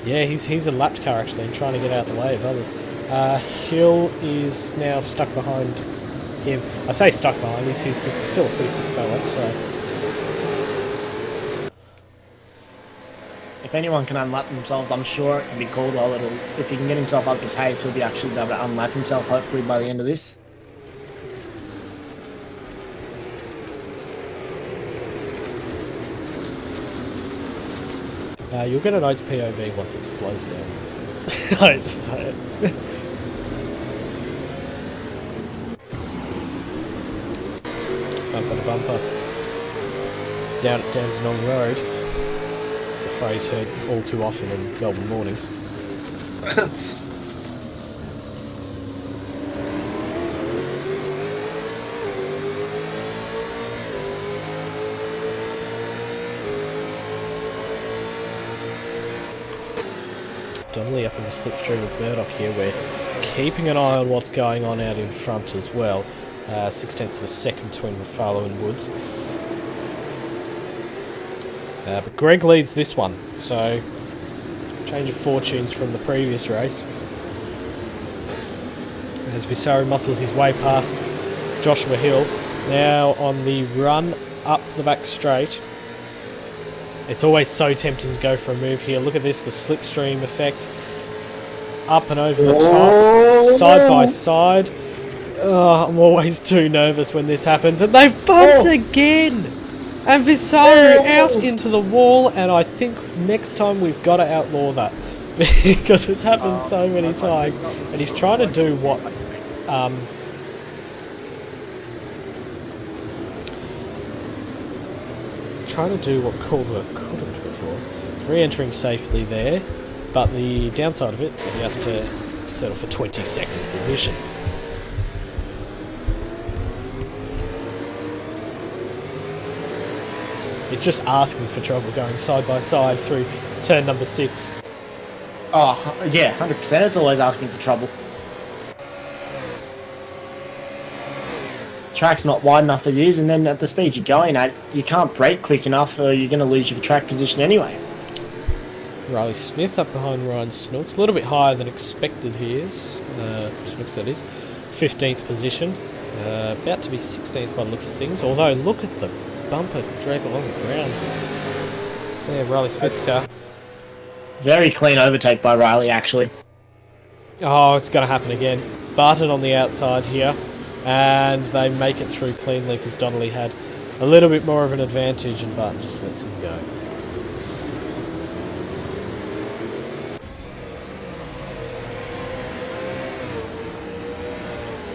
Yeah, he's a lapped car actually, and trying to get out of the way of others. Hill is now stuck behind him. I say stuck behind. He's still a pretty quick fella. So
If anyone can unlap themselves, I'm sure it can be Caldwell. If he can get himself up to pace, he'll be actually able to unlap himself, hopefully, by the end of this.
you'll get a nice POV once it slows down. I just say it. Bumper to bumper. Down at Dandenong Road. Phrase heard all too often in Melbourne mornings. Donnelly up in the slipstream with Murdock here. We're keeping an eye on what's going on out in front as well. 0.6 of a second between Refalo and Woods. But Greg leads this one, so change of fortunes from the previous race. As Visaru muscles his way past Joshua Hill, now on the run up the back straight. It's always so tempting to go for a move here. Look at this, the slipstream effect. Up and over the top, side by side. Oh, I'm always too nervous when this happens, and they've bumped again! And Visaru out into the wall, and I think next time we've got to outlaw that. Because it's happened so many times. And he's trying to do what... Caldwell could have before. He's re-entering safely there, but the downside of it, he has to settle for 22nd position. He's just asking for trouble going side by side through turn number 6.
Oh, yeah, 100%. It's always asking for trouble. Track's not wide enough for you, and then at the speed you're going at, you can't brake quick enough or you're going to lose your track position anyway.
Riley Smith up behind Ryan Snooks. A little bit higher than expected he is. Snooks, that is. 15th position. About to be 16th by the looks of things, although look at the bumper drag along the ground. Yeah, Riley Smith's car.
Very clean overtake by Riley, actually.
Oh, it's going to happen again. Barton on the outside here. And they make it through cleanly because Donnelly had a little bit more of an advantage and Barton just lets him go.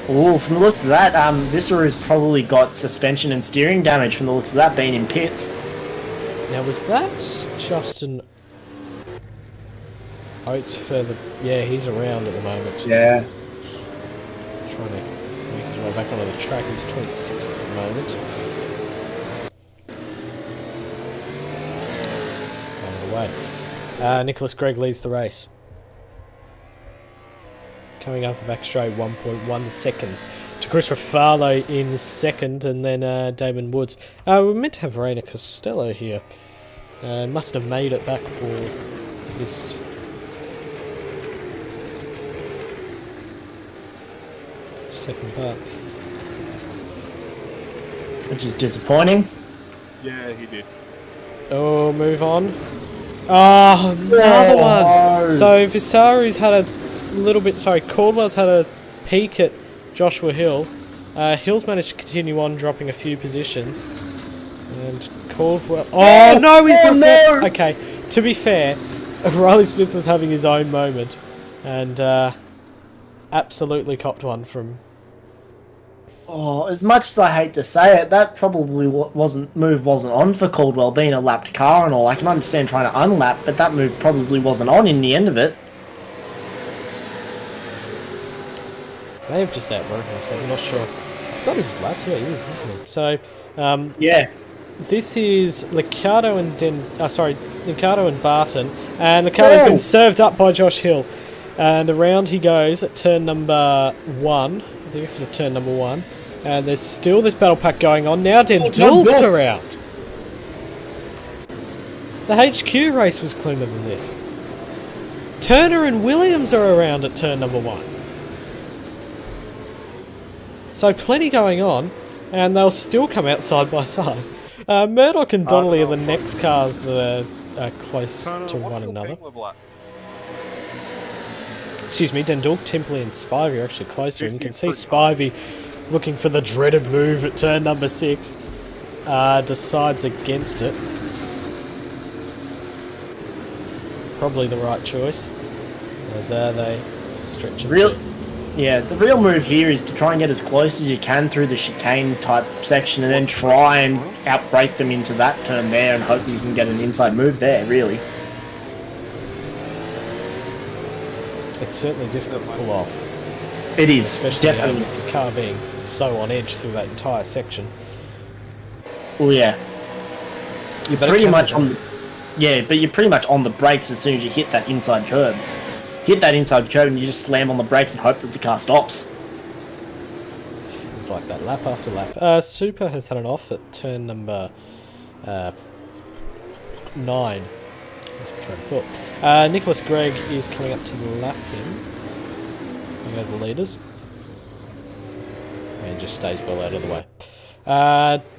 Oh, from the looks of that, Viscera's probably got suspension and steering damage from the looks of that being in pits.
Now, was that Justin Oates further? Yeah, he's around at the moment.
Yeah.
Trying to make his way back onto the track. He's 26th at the moment. Going away. Nicholas Gregg leads the race. Coming up the back straight, 1.1 seconds to Chris Refalo in second, and then Damon Woods. We're meant to have Raina Costello here. Must have made it back for this. Second part.
Which is disappointing.
Yeah, he did.
Oh, move on. Oh, another one. So Visaru's had a little bit. Sorry, Caldwell's had a peek at Joshua Hill. Hill's managed to continue on, dropping a few positions. And Caldwell. Oh no, he's
no.
Okay, to be fair, Riley Smith was having his own moment, and absolutely copped one from.
Oh, as much as I hate to say it, that probably wasn't on for Caldwell, being a lapped car and all. I can understand trying to unlap, but that move probably wasn't on in the end of it.
They have just outbroken us, I'm not sure. I thought he was lapped, yeah, he is, isn't he? So,
yeah.
This is Liccardo and Liccardo and Barton, and Liccardo's been served up by Josh Hill, and around he goes at turn number 1. I think it's sort of turn number 1, and there's still this battle pack going on. Now Dendulks are out. The HQ race was cleaner than this. Turner and Williams are around at turn number 1. So plenty going on, and they'll still come out side by side. Murdock and Donnelly are the next cars that are close to one another. Excuse me, Dendulk, Timpley and Spivey are actually closer, and you can see Spivey looking for the dreaded move at turn number 6. Decides against it. Probably the right choice, as they stretch it.
Yeah, the real move here is to try and get as close as you can through the chicane type section and then try and outbrake them into that turn there and hope you can get an inside move there, really.
It's certainly difficult to pull off.
It is,
especially
definitely.
With the car being so on edge through that entire section.
Oh yeah. You're pretty much on the, yeah, but you're pretty much on the brakes as soon as you hit that inside curb. Hit that inside curb and you just slam on the brakes and hope that the car stops.
It's like that lap after lap. Super has had an off at turn number 9. That's what I'm trying to thought. Nicholas Gregg is coming up to lap him. We go to the leaders. And just stays well out of the way.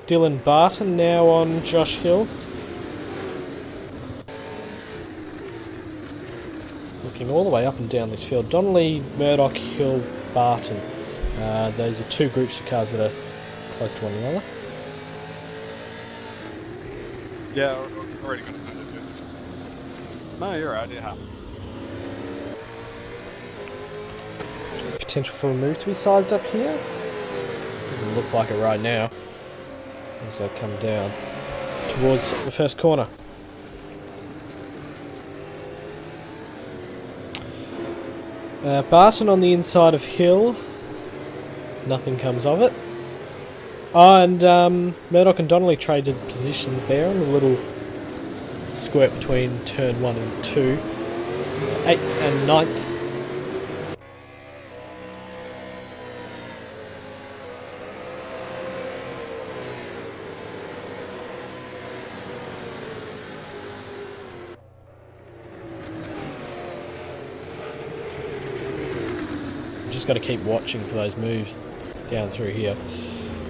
Dylan Barton now on Josh Hill. Looking all the way up and down this field. Donnelly, Murdock, Hill, Barton. Those are two groups of cars that are close to one another.
Yeah, already got it. No, you're right, it happens.
Potential for a move to be sized up here. Doesn't look like it right now. As they come down towards the first corner. Barton on the inside of Hill. Nothing comes of it. Oh, and Murdock and Donnelly traded positions there on the little squirt between turn 1 and 2. 8th and 9th. Just got to keep watching for those moves down through here.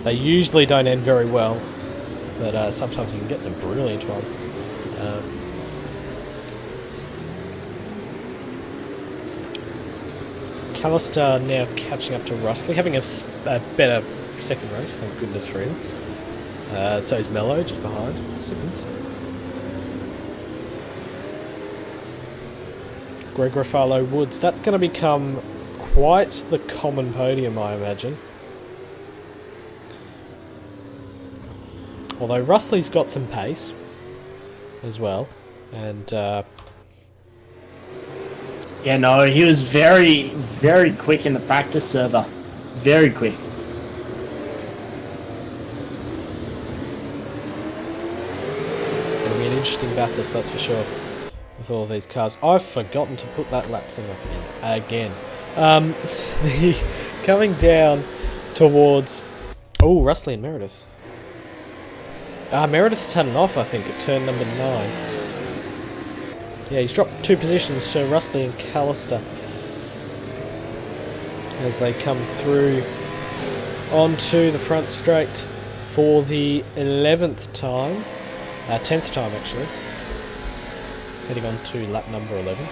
They usually don't end very well, but sometimes you can get some brilliant ones. Callister now catching up to Rustley, having a better second race, thank goodness for him. So is Mello just behind, 7th. Greg Refalo Woods, that's going to become quite the common podium, I imagine. Although Rustley's got some pace as well, and
yeah, no, he was very, very quick in the practice server. Very quick.
It's going to be an interesting Bathurst, that's for sure, with all these cars. I've forgotten to put that lap thing up again. Coming down towards... Oh, Rustley and Meredith. Meredith's had an off, I think, at turn number 9. Yeah, he's dropped 2 positions to Rustley and Callister as they come through onto the front straight for the 11th time. 10th time, actually. Heading on to lap number 11.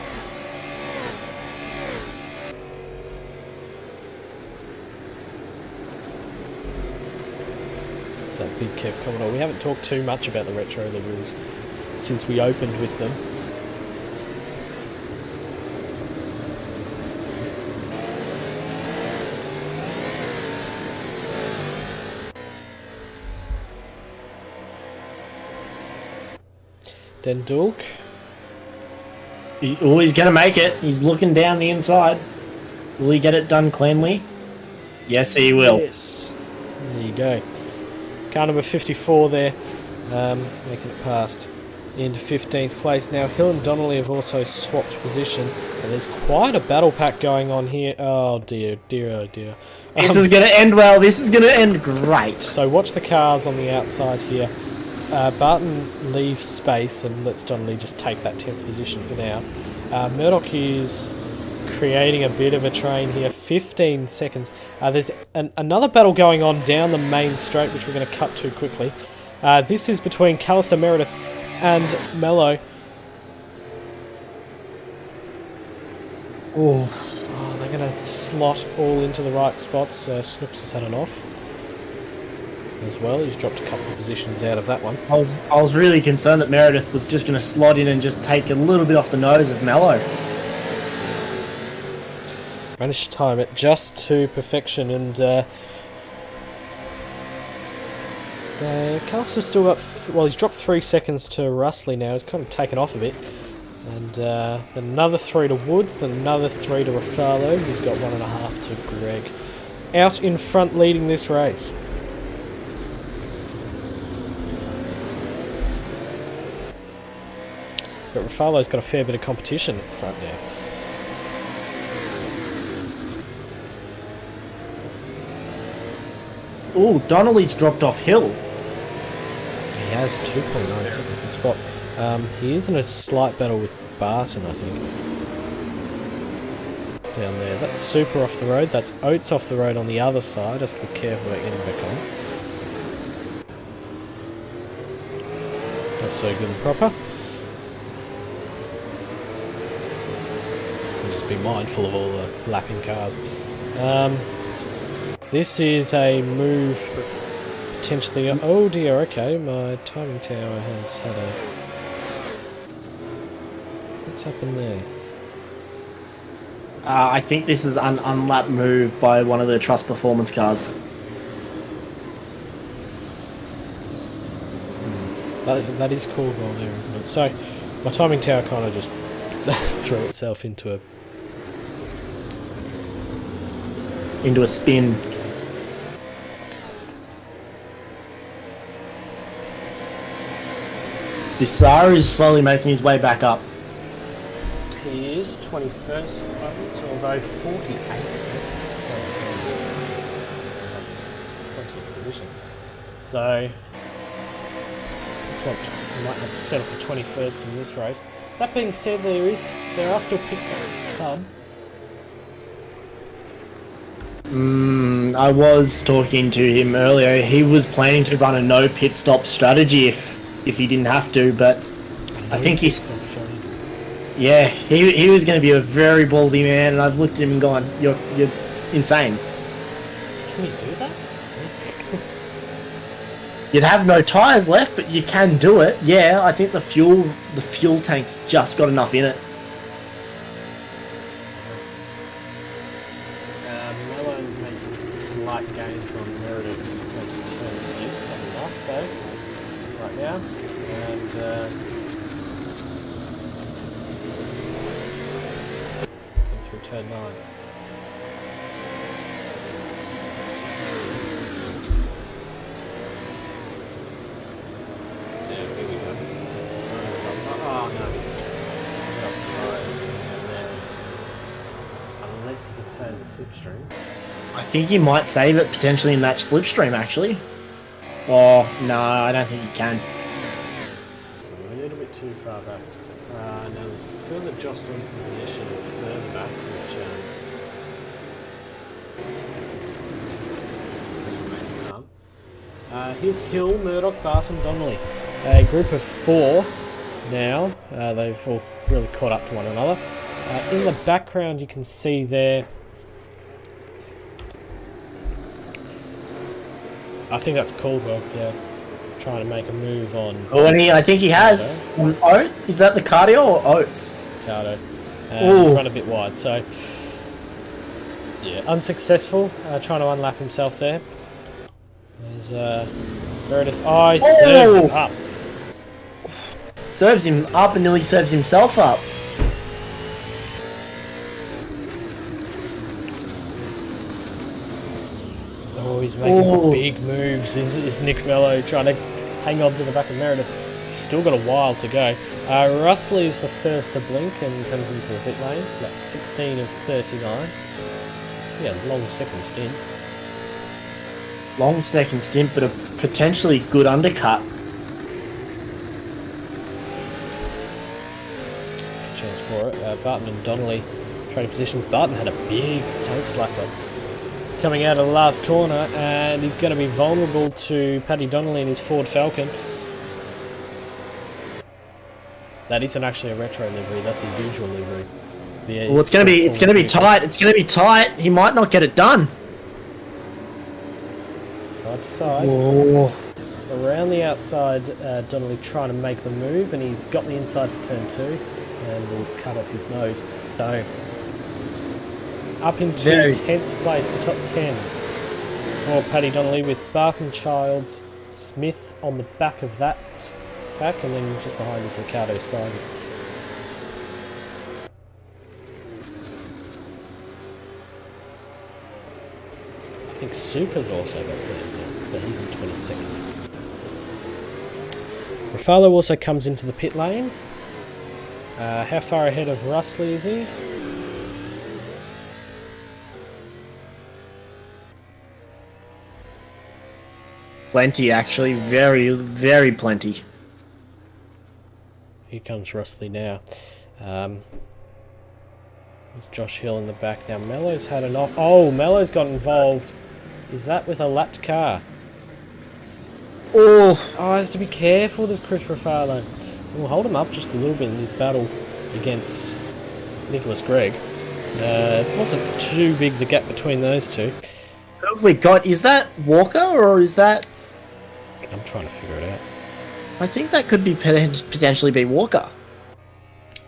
That big Kev Commodore. We haven't talked too much about the retro liveries since we opened with them. Dendulk.
He's going to make it. He's looking down the inside. Will he get it done cleanly? Yes, he will.
Yes. There you go. Car number 54 there, making it past into 15th place. Now, Hill and Donnelly have also swapped positions, and there's quite a battle pack going on here. Oh dear, dear, oh dear.
This is going to end well. This is going to end great.
So watch the cars on the outside here. Barton leaves space and lets Donnelly just take that 10th position for now. Murdock is creating a bit of a train here. 15 seconds. There's another battle going on down the main straight, which we're going to cut to quickly. This is between Callister, Meredith and Mello. Oh, they're going to slot all into the right spots. Snooks has had an off as well. He's dropped a couple of positions out of that one.
I was really concerned that Meredith was just going to slot in and just take a little bit off the nose of Mello.
Managed to time it just to perfection, and Callister's still got... well, he's dropped 3 seconds to Rustley now. He's kind of taken off a bit. And then another 3 to Woods, then another 3 to Refalo. He's got 1.5 to Greg. Out in front leading this race. But Refalo's got a fair bit of competition at the front now.
Oh, Donnelly's dropped off Hill.
He has 2.9 seconds in spot. He is in a slight battle with Barton, I think. Down there. That's Super off the road. That's Oates off the road on the other side. Just be careful about getting back on. That's so good and proper. Just be mindful of all the lapping cars. This is a move potentially... oh dear, okay, my timing tower has had a... what's happened there?
I think this is an unlap move by one of the Trust Performance cars.
That is called well there, isn't it? So, my timing tower kind of just threw itself into
a spin. Bissar is slowly making his way back up.
He is 21st at the moment, although 48 seconds from 20th position. So, looks like we might have to settle for 21st in this race. That being said, there are still pit stops to come.
I was talking to him earlier. He was planning to run a no pit stop strategy if he didn't have to, but I think he's...
Stop showing.
Yeah, he was going to be a very ballsy man, and I've looked at him and gone, you're insane.
Can you do that?
You'd have no tyres left, but you can do it. Yeah, I think the fuel tank's just got enough in it.
Mello making slight gains on Meredith into turn 6, not enough though, right now. And through turn 9. Unless you could save the slipstream.
I think he might save it, potentially match slipstream, actually. Oh, no, I don't think he can.
So we're a little bit too far back. Now there's further jostling from position further back, which remains calm. Here's Hill, Murdock, Barton, Donnelly. A group of 4 now. They've all really caught up to one another. In the background you can see there, I think that's Caldwell, yeah, trying to make a move on.
Oh, and I think he has. On Oat? Is that the cardio or Oats?
Cardo. He's run a bit wide, so yeah, unsuccessful, trying to unlap himself there. There's Meredith. Oh, he serves him up.
Serves him up and nearly serves himself up.
Oh, he's making big moves. Is Nick Mello trying to hang on to the back of Meredith? Still got a while to go. Russell is the first to blink and comes into the pit lane. That's 16 of 39. Yeah, long second stint.
Long second stint, but a potentially good undercut.
Chance for it. Barton and Donnelly trading positions. Barton had a big tank slapper coming out of the last corner, and he's going to be vulnerable to Paddy Donnelly in his Ford Falcon. That isn't actually a retro livery, that's his usual livery. Yeah,
well, it's gonna be tight. It's gonna be tight. He might not get it done.
Side to side.
Whoa.
Around the outside, Donnelly trying to make the move, and he's got the inside for turn 2, and will cut off his nose. So up into 10th place, the top 10 for Paddy Donnelly, with Barton, Childs, Smith on the back of that pack, and then just behind is Ricardo Spivey. I think Super's also got there, but he's in 22nd. Refalo also comes into the pit lane. How far ahead of Russell is he?
Plenty, actually. Very, very plenty.
Here comes Rustley now. There's Josh Hill in the back now. Mello's had an off. Oh, Mello's got involved. Is that with a lapped car? Oh, has to be careful, does Chris Refalo. We'll hold him up just a little bit in his battle against Nicholas Gregg. It wasn't too big, the gap between those two.
What have we got? Is that Walker or is that...
I'm trying to figure it out.
I think that could be potentially be Walker.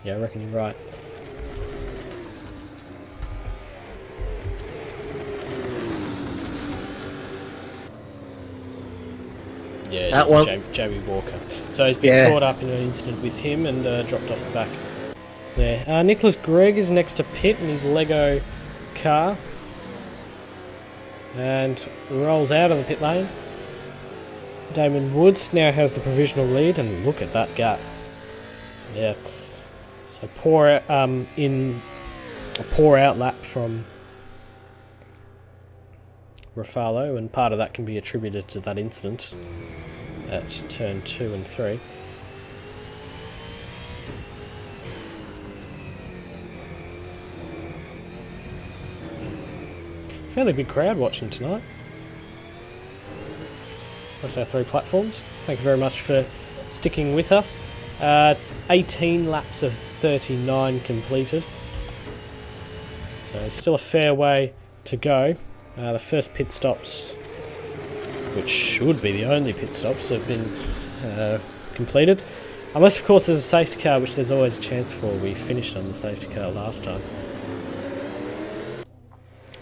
Yeah, I reckon you're right. Yeah,
that one.
Jamie Walker. So he's been caught up in an incident with him and dropped off the back there. Nicholas Gregg is next to pit in his Lego car and rolls out of the pit lane. Damon Woods now has the provisional lead, and look at that gap. Yeah. So poor out lap from Refalo, and part of that can be attributed to that incident at turn 2 and 3. Fairly big crowd watching tonight. Across our 3 platforms. Thank you very much for sticking with us. 18 laps of 39 completed. So still a fair way to go. The first pit stops, which should be the only pit stops, have been completed. Unless, of course, there's a safety car, which there's always a chance for. We finished on the safety car last time.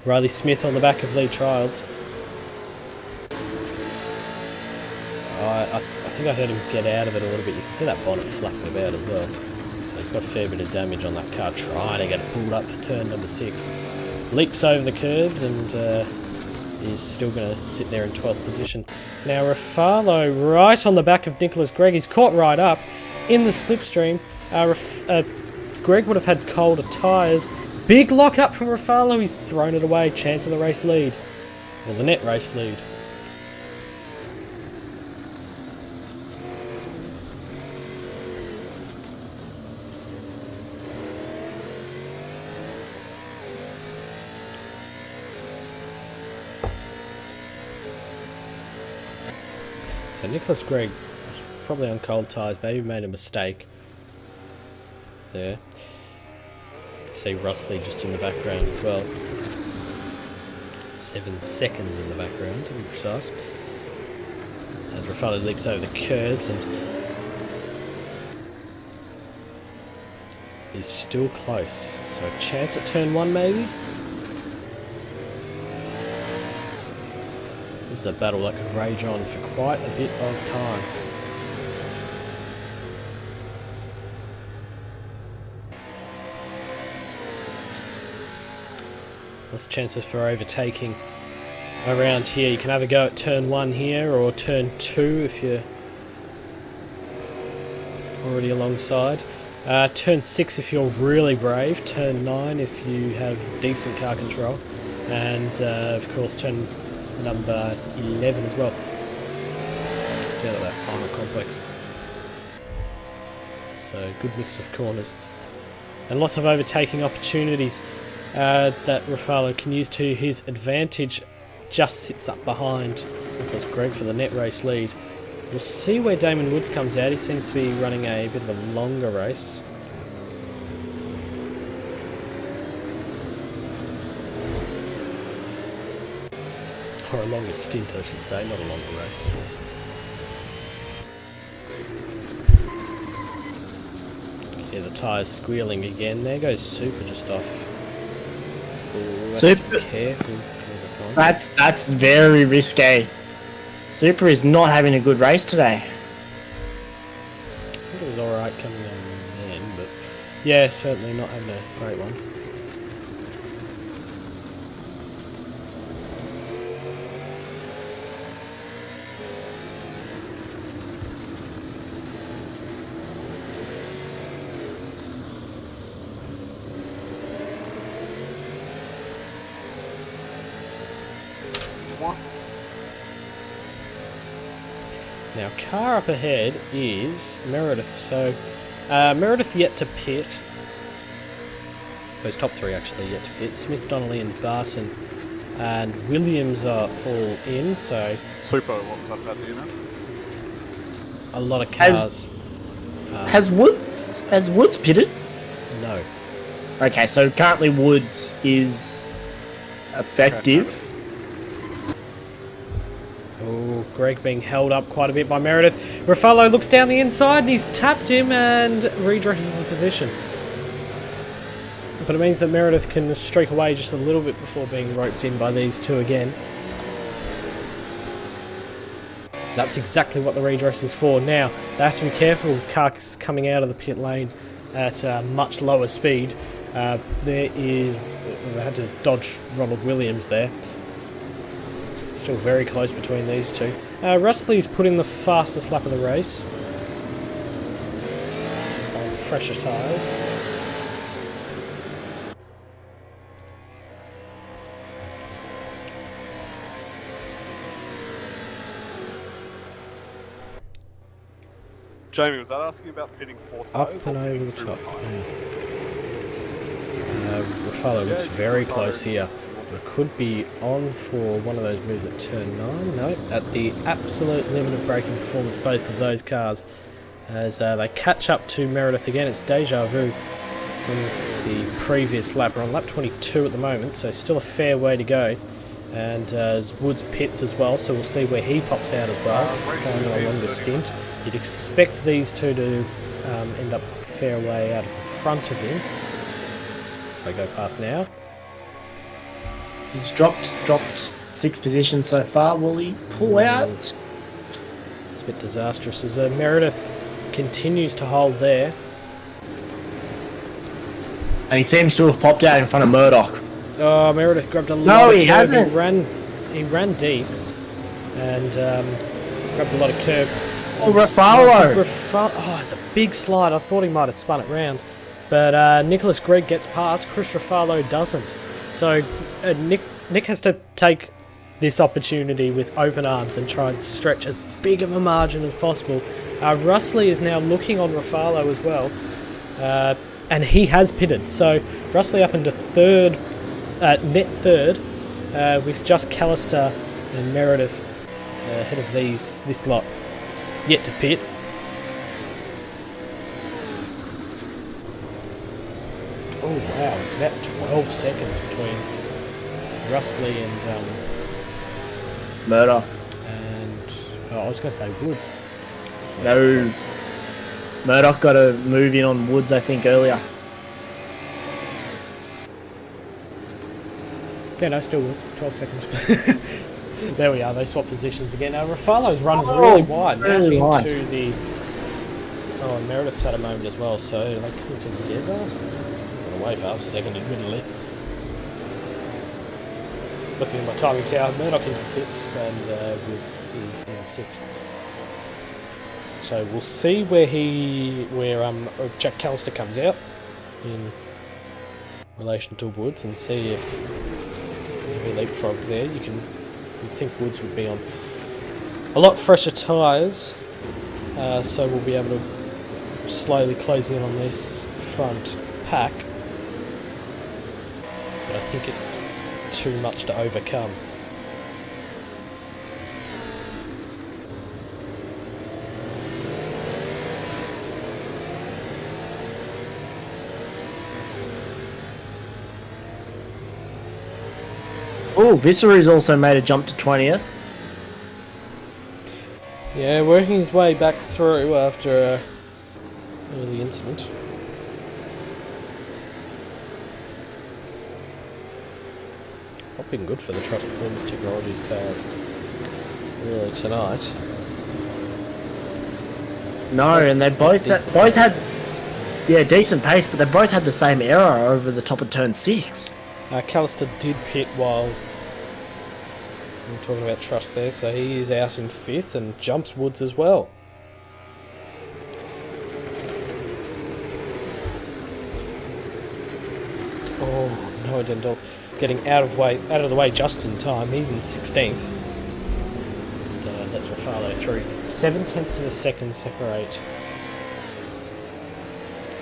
Riley Smith on the back of Lee Childs. I think I heard him get out of it a little bit. You can see that bonnet flapping about as well. So he's got a fair bit of damage on that car, trying to get it pulled up for turn number 6. Leaps over the curbs and is still going to sit there in 12th position. Now Refalo right on the back of Nicholas Gregg. He's caught right up in the slipstream. Gregg would have had colder tyres. Big lock up from Refalo. He's thrown it away. Chance of the race lead. Well, the net race lead. So Nicholas Gregg was probably on cold tyres, maybe made a mistake there. See Rossley just in the background as well. 7 seconds in the background, to be precise. As Refalo leaps over the curbs and is still close. So a chance at turn 1 maybe? This is a battle that could rage on for quite a bit of time. Lots of chances for overtaking around here. You can have a go at turn 1 here or turn 2 if you're already alongside. Turn 6 if you're really brave. Turn 9 if you have decent car control. And of course turn number 11 as well. Down at that final complex. So good mix of corners. And lots of overtaking opportunities that Refalo can use to his advantage. Just sits up behind Nicholas Gregg for the net race lead. We'll see where Damon Woods comes out. He seems to be running a bit of a longer race. Or a longer stint, I should say, not a longer race. Yeah, the tyres squealing again. There goes Super just off. Ooh,
Super.
Careful.
That's very risque. Super is not having a good race today.
I think it was alright coming on then, but yeah, certainly not having a great one. Now, car up ahead is Meredith. So, Meredith yet to pit. Those top 3 actually yet to pit. Smith, Donnelly and Barton. And Williams are all in, so...
Super, what's up at the unit?
A lot of cars.
Has Woods pitted?
No.
Okay, so currently Woods is effective.
Oh, Greg being held up quite a bit by Meredith. Refalo looks down the inside and he's tapped him and redresses the position. But it means that Meredith can streak away just a little bit before being roped in by these two again. That's exactly what the redress is for. Now, they have to be careful. Cars coming out of the pit lane at much lower speed. They had to dodge Ronald Williams there. Still very close between these two. Rustley's put in the fastest lap of the race on fresher tyres.
Jamie, was that asking about pitting 4 tyres?
Up and over the top. Refalo looks very close here. It could be on for one of those moves at turn 9. No, at the absolute limit of braking performance, both of those cars as they catch up to Meredith again. It's deja vu from the previous lap. We're on lap 22 at the moment, so still a fair way to go. And as Woods pits as well, so we'll see where he pops out as well, going on a longer stint. You'd expect these two to end up a fair way out in front of him. So they go past now.
He's dropped 6 positions so far. Will he pull out?
It's a bit disastrous as Meredith continues to hold there.
And he seems to have popped out in front of Murdock.
Oh, Meredith grabbed a lot
No,
of
he
curve.
hasn't.
He ran deep and grabbed a lot of curve.
Oh, Refalo!
Oh, it's a big slide. I thought he might have spun it round. But Nicholas Gregg gets past. Chris Refalo doesn't. So Nick has to take this opportunity with open arms and try and stretch as big of a margin as possible. Russley is now looking on Refalo as well. And he has pitted. So Russley up into third, net third, with just Callister and Meredith ahead of this lot yet to pit. Oh wow, it's about 12 seconds between Russley and
Murdock.
I was going to say Woods.
No. Murdock got a move in on Woods, I think, earlier.
Yeah, no, still Woods. 12 seconds. There we are, they swap positions again. Now, Refalo's run really wide. Now
really wide.
into the... Oh, and Meredith's had a moment as well, so they come together. Got away for half a second, admittedly. Looking at my timing tower, Murdock into pits, and Woods is in 6th. So we'll see where Jack Callister comes out in relation to Woods and see if he leapfrogs there. You'd think Woods would be on a lot fresher tyres, so we'll be able to slowly close in on this front pack. But I think it's too much to overcome.
Oh, Visery's also made a jump to 20th.
Yeah, working his way back through after a early incident. Not been good for the Trust Performance Technologies cars really tonight.
No, and they both had decent pace, but they both had the same error over the top of turn 6.
Callister did pit while we're talking about Trust there, so he is out in 5th and jumps Woods as well. Oh, no, Dendel getting out of the way just in time. He's in 16th. And that's Refalo through. 7/10 of a second separate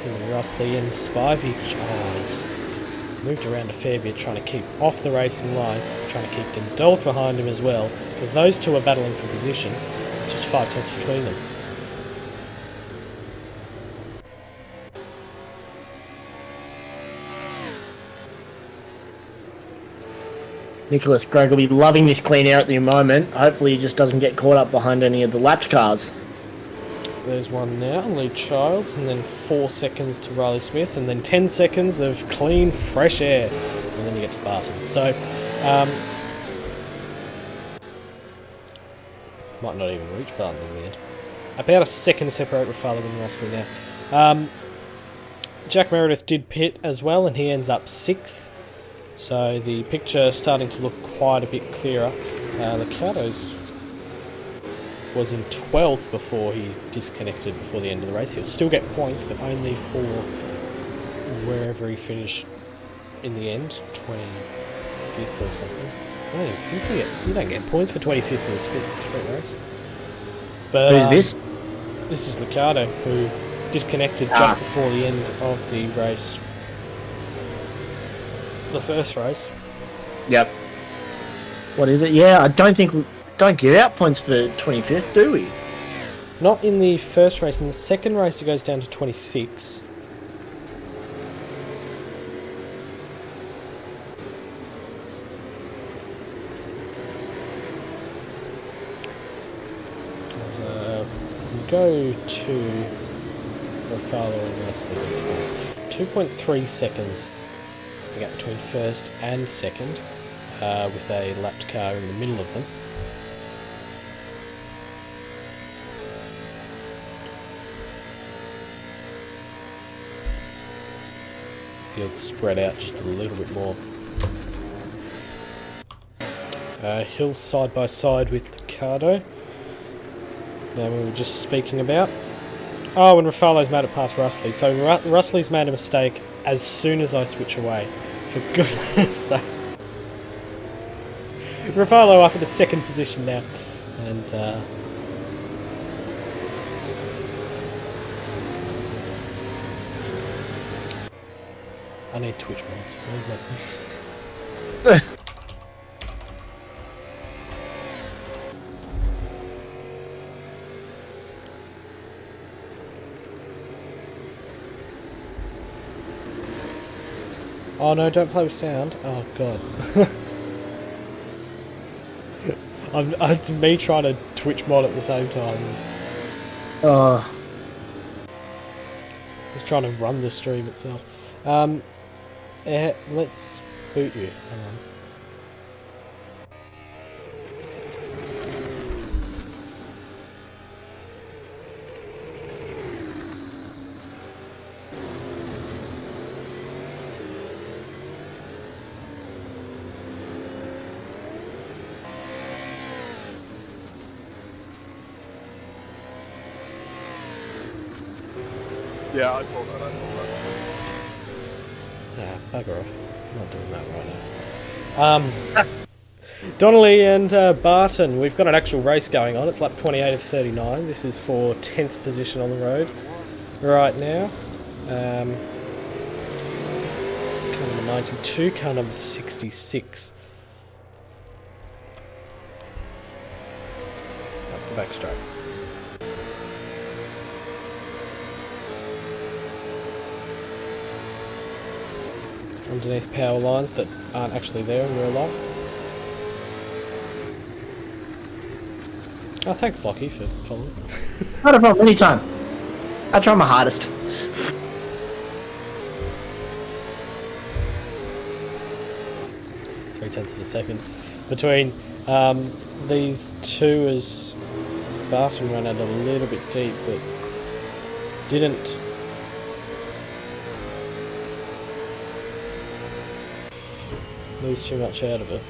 him and Russley and Spivey. He's moved around a fair bit, trying to keep off the racing line, trying to keep Dendelt behind him as well, because those two are battling for position. It's just 5/10 between them.
Nicholas Gregg will be loving this clean air at the moment. Hopefully he just doesn't get caught up behind any of the lapped cars.
There's one now, Lee Childs, and then 4 seconds to Riley Smith, and then 10 seconds of clean, fresh air, and then you get to Barton. So, might not even reach Barton in the end. About a second separate Refalo and Russley now. Jack Meredith did pit as well, and he ends up 6th. So the picture starting to look quite a bit clearer. Licato's was in 12th before he disconnected before the end of the race. He'll still get points, but only for wherever he finished in the end, 25th or something. I don't even think you don't get points for 25th in a sprint race. But,
Who's this?
This is Licato, who disconnected just before the end of the race. The first race.
Yep. What is it? Yeah, I don't give out points for 25th, do we?
Not in the first race. In the second race, it goes down to 26. Go to Refalo and Wesley. 2.3 seconds. The gap between first and second, with a lapped car in the middle of them. Field spread out just a little bit more. Hill side by side with Ricardo. Now we were just speaking about. Oh, and Refalo's made it past Rustley. So Rustley's made a mistake as soon as I switch away. For goodness sake. Refalo up in the second position now. And I need Twitch mods. Oh no, don't play with sound. Oh god. It's me trying to Twitch mod at the same time. Just trying to run the stream itself. Let's boot you. Hang on.
Yeah, I saw that.
Nah, bugger off. I'm not doing that right now. Donnelly and Barton, we've got an actual race going on. It's lap 28 of 39. This is for 10th position on the road right now. Car number 92, car number 66. That's the back straight. Underneath power lines that aren't actually there in real life. Oh, thanks, Lockie, for following.
Not a problem, anytime. I try my hardest.
0.3 of a second between these two, as Barton ran out a little bit deep, but didn't lose too much out of it.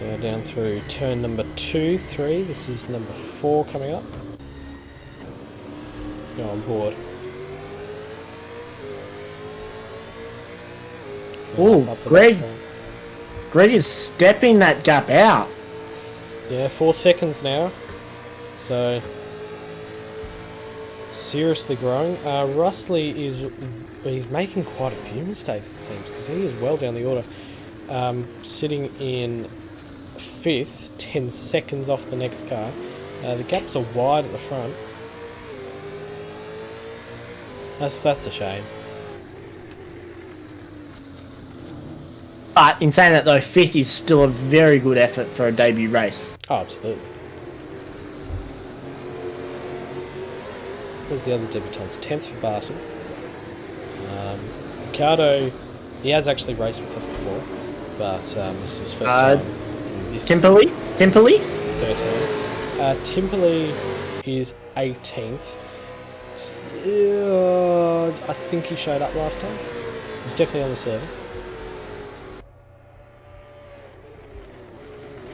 Now down through turn number 2, 3. This is number 4 coming up. Go on board.
Oh, Greg is stepping that gap out.
Yeah, 4 seconds now. So, seriously growing. Rustley he's making quite a few mistakes, it seems, because he is well down the order. Sitting in 5th, 10 seconds off the next car. The gaps are wide at the front. That's a shame.
But in saying that though, 5th is still a very good effort for a debut race.
Oh, absolutely. Where's the other debutants? 10th for Barton. Ricardo, he has actually raced with us before, but this is his first time.
Timperley?
13th. Timperley is 18th. I think he showed up last time. He's definitely on the server.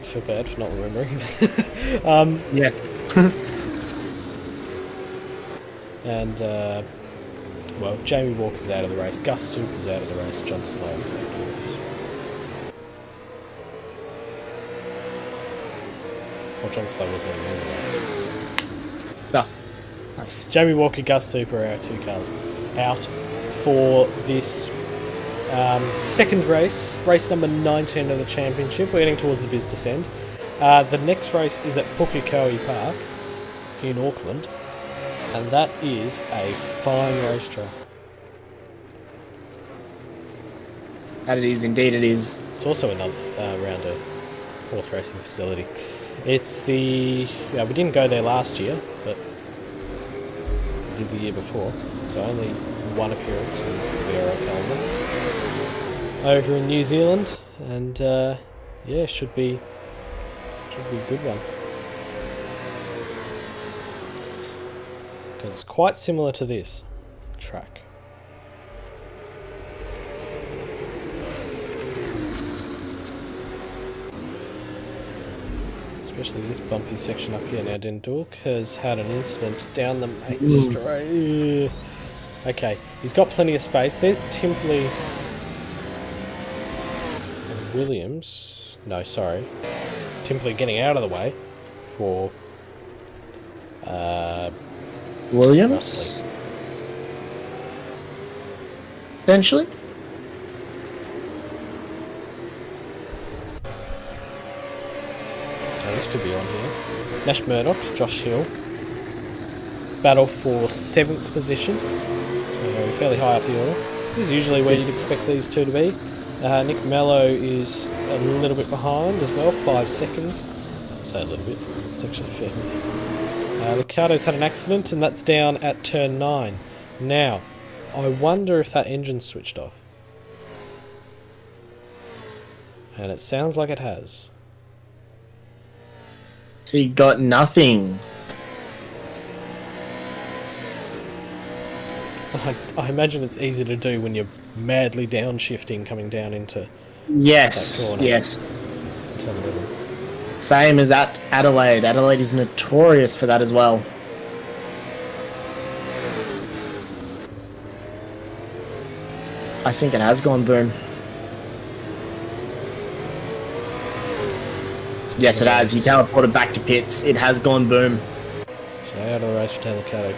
I feel bad for not remembering.
Yeah.
And, well, Jamie Walker's out of the race. Gus Super's out of the race. John Slow is out of the race. Well, John Slow wasn't in the race.
No.
Jamie Walker, Gus Super, our 2 cars, out for this second race number 19 of the championship. We're getting towards the business end. The next race is at Pukekohe Park in Auckland, and that is a fine racetrack.
That it is, indeed it is.
It's also another around a horse racing facility. It's the... Yeah, we didn't go there last year, but we did the year before. So only one appearance in the VRL calendar. Over in New Zealand, and yeah, should be a good one. Because it's quite similar to this track. Especially this bumpy section up here. Now Dundalk has had an incident down the main straight. Okay, he's got plenty of space. There's Timpley and Williams. No, sorry. Timpley getting out of the way for
Williams?
Rusley.
Eventually?
This could be on here. Nash Murdock, Josh Hill. Battle for 7th position. So fairly high up the order. This is usually where you'd expect these two to be. Nick Mello is a little bit behind as well, 5 seconds. I'd say a little bit. It's actually fair. Ricardo's had an accident, and that's down at turn 9. Now, I wonder if that engine's switched off. And it sounds like it has.
He got nothing.
I imagine it's easy to do when you're madly downshifting coming down into
Yes,
that corner.
yes.
Turn 11.
Same as at Adelaide. Adelaide is notorious for that as well. I think it has gone boom. Yes, it has. He teleported back to pits. It has gone boom.
So out of the race for Taylor Caddo.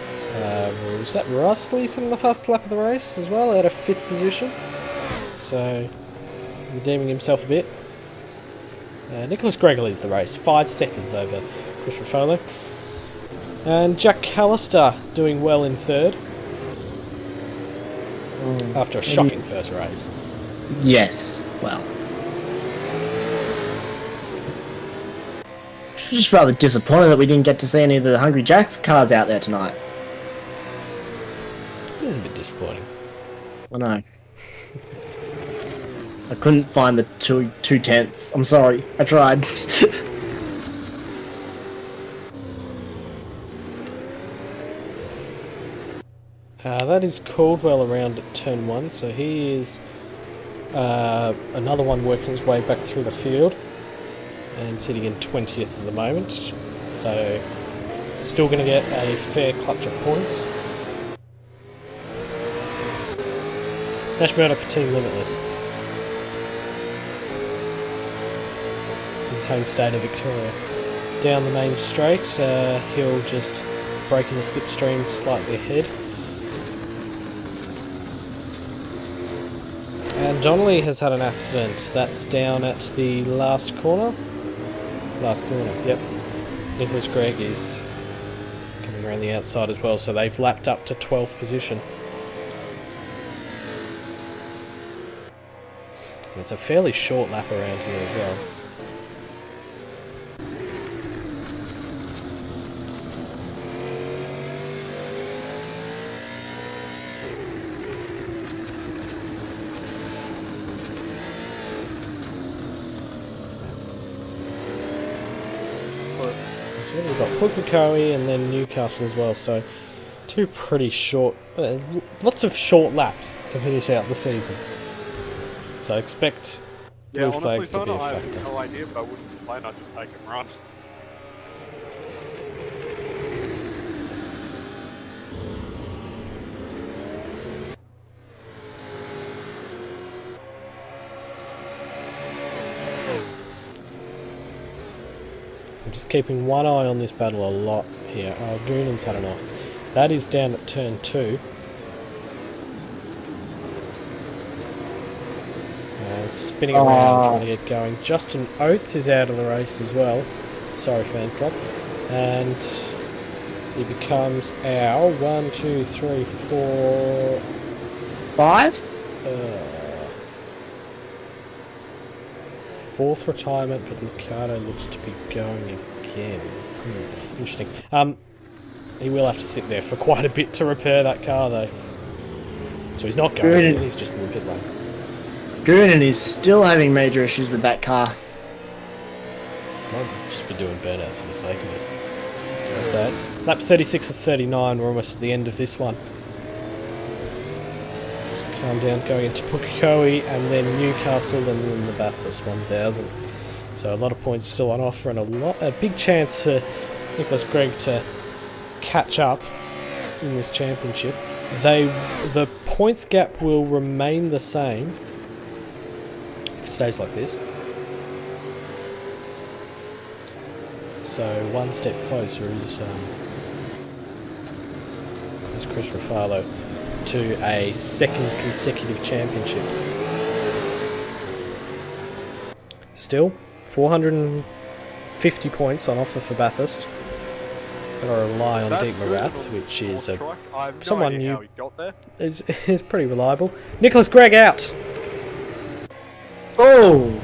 Was that Rusley on the fastest lap of the race as well, out of 5th position? So, redeeming himself a bit. Nicholas Gregory's the race, 5 seconds over Chris Refalo. And Jack Callister doing well in 3rd. After a shocking first race.
Yes, well. Just rather disappointed that we didn't get to see any of the Hungry Jack's cars out there tonight.
It is a bit disappointing.
I know. I couldn't find the two tenths. I'm sorry. I tried.
That is Caldwell around at turn 1, so he is another one working his way back through the field and sitting in 20th at the moment, so still going to get a fair clutch of points. Nash Murdock for Team Limitless. His home state of Victoria. Down the main straight, Hill just breaking the slipstream slightly ahead. And Donnelly has had an accident. That's down at the last corner. Last corner, yep. Nicholas Gregg is coming around the outside as well, so they've lapped up to 12th position. And it's a fairly short lap around here as well. So we've got Pukekohe and then Newcastle as well, so 2 pretty short, lots of short laps to finish out the season. So I expect blue flags to be a
I
factor.
have no idea, but I wouldn't complain. I'd just take and run. I'm
just keeping one eye on this battle a lot here. Oh, Goonan's had enough. That is down at turn 2. And spinning around, trying to get going. Justin Oates is out of the race as well. Sorry, fan club. And he becomes our 1, 2, 3, 4,
5?
4th retirement, but Ricardo looks to be going again. Interesting. He will have to sit there for quite a bit to repair that car, though. So he's not going. He's just in the pit lane.
Goonan is still having major issues with that car.
Might just be doing burnouts for the sake of it. That's that. Lap 36 of 39. We're almost at the end of this one. Just calm down, going into Pukekohe and then Newcastle and then the Bathurst 1000. So a lot of points still on offer and a big chance for Nicholas Gregg to catch up in this championship. The points gap will remain the same if it stays like this. So one step closer is Chris Refalo to a 2nd consecutive championship. Still 450 points on offer for Bathurst. Gotta rely on Deep Marath, which is someone new. Is pretty reliable. Nicholas Gregg out.
Oh,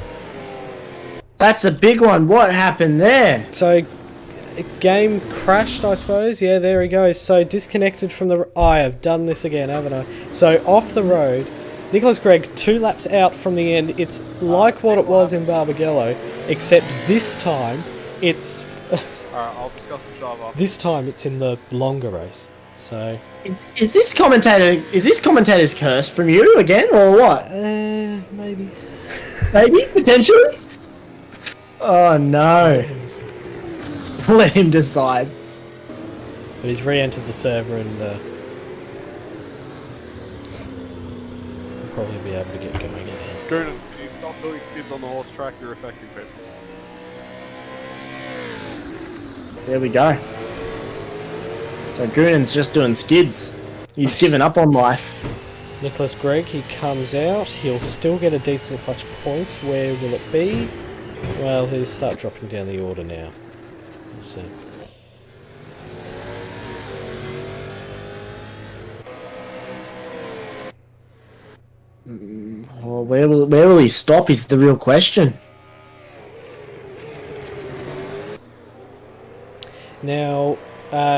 that's a big one. What happened there?
So, a game crashed, I suppose. Yeah, there he goes. So disconnected from the. I have done this again, haven't I? So off the road, Nicholas Gregg 2 laps out from the end. It's like what it was in Barbagallo, except this time it's.
Alright, I'll discuss the drive after.
This time it's in the longer race. So
is this commentator's curse from you again or what?
Maybe.
Maybe potentially. Oh no. Let him decide.
But he's re-entered the server and he'll probably be able to get going again.
Goonan, can you stop doing skids on the horse track? You're affecting people.
There we go. So Goonan's just doing skids. He's given up on life.
Nicholas Gregg, he comes out. He'll still get a decent clutch of points. Where will it be? Well, he'll start dropping down the order now. We'll see.
Well, where will he stop is the real question.
Now,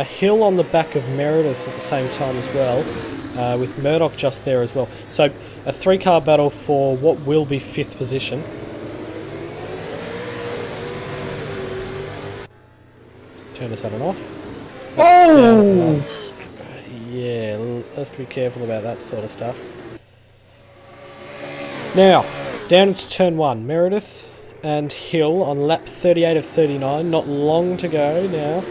Hill on the back of Meredith at the same time as well, with Murdock just there as well. So, a 3-car battle for what will be 5th position. Turn this on and off.
Oh!
Yeah, let's be careful about that sort of stuff. Now, down into turn 1. Meredith and Hill on lap 38 of 39. Not long to go now.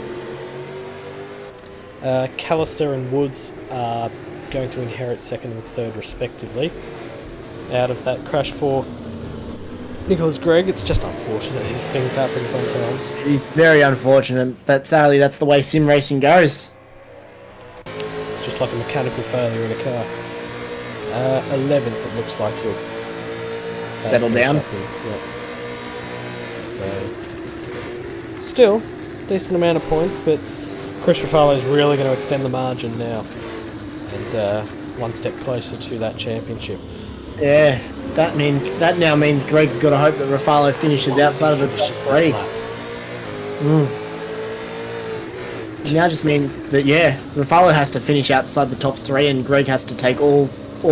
Callister and Woods are going to inherit 2nd and 3rd respectively. Out of that crash for Nicholas Gregg. It's just unfortunate these things happen sometimes.
It's very unfortunate, but sadly that's the way sim racing goes.
Just like a mechanical failure in a car. 11th, it looks like he'll
settle down.
Yep. So, still, decent amount of points, but Chris Refalo is really going to extend the margin now. And one step closer to that championship.
Yeah, that now means Gregg's got to hope that Refalo finishes outside of the top 3. Now just means that, yeah, Refalo has to finish outside the top 3 and Gregg has to take all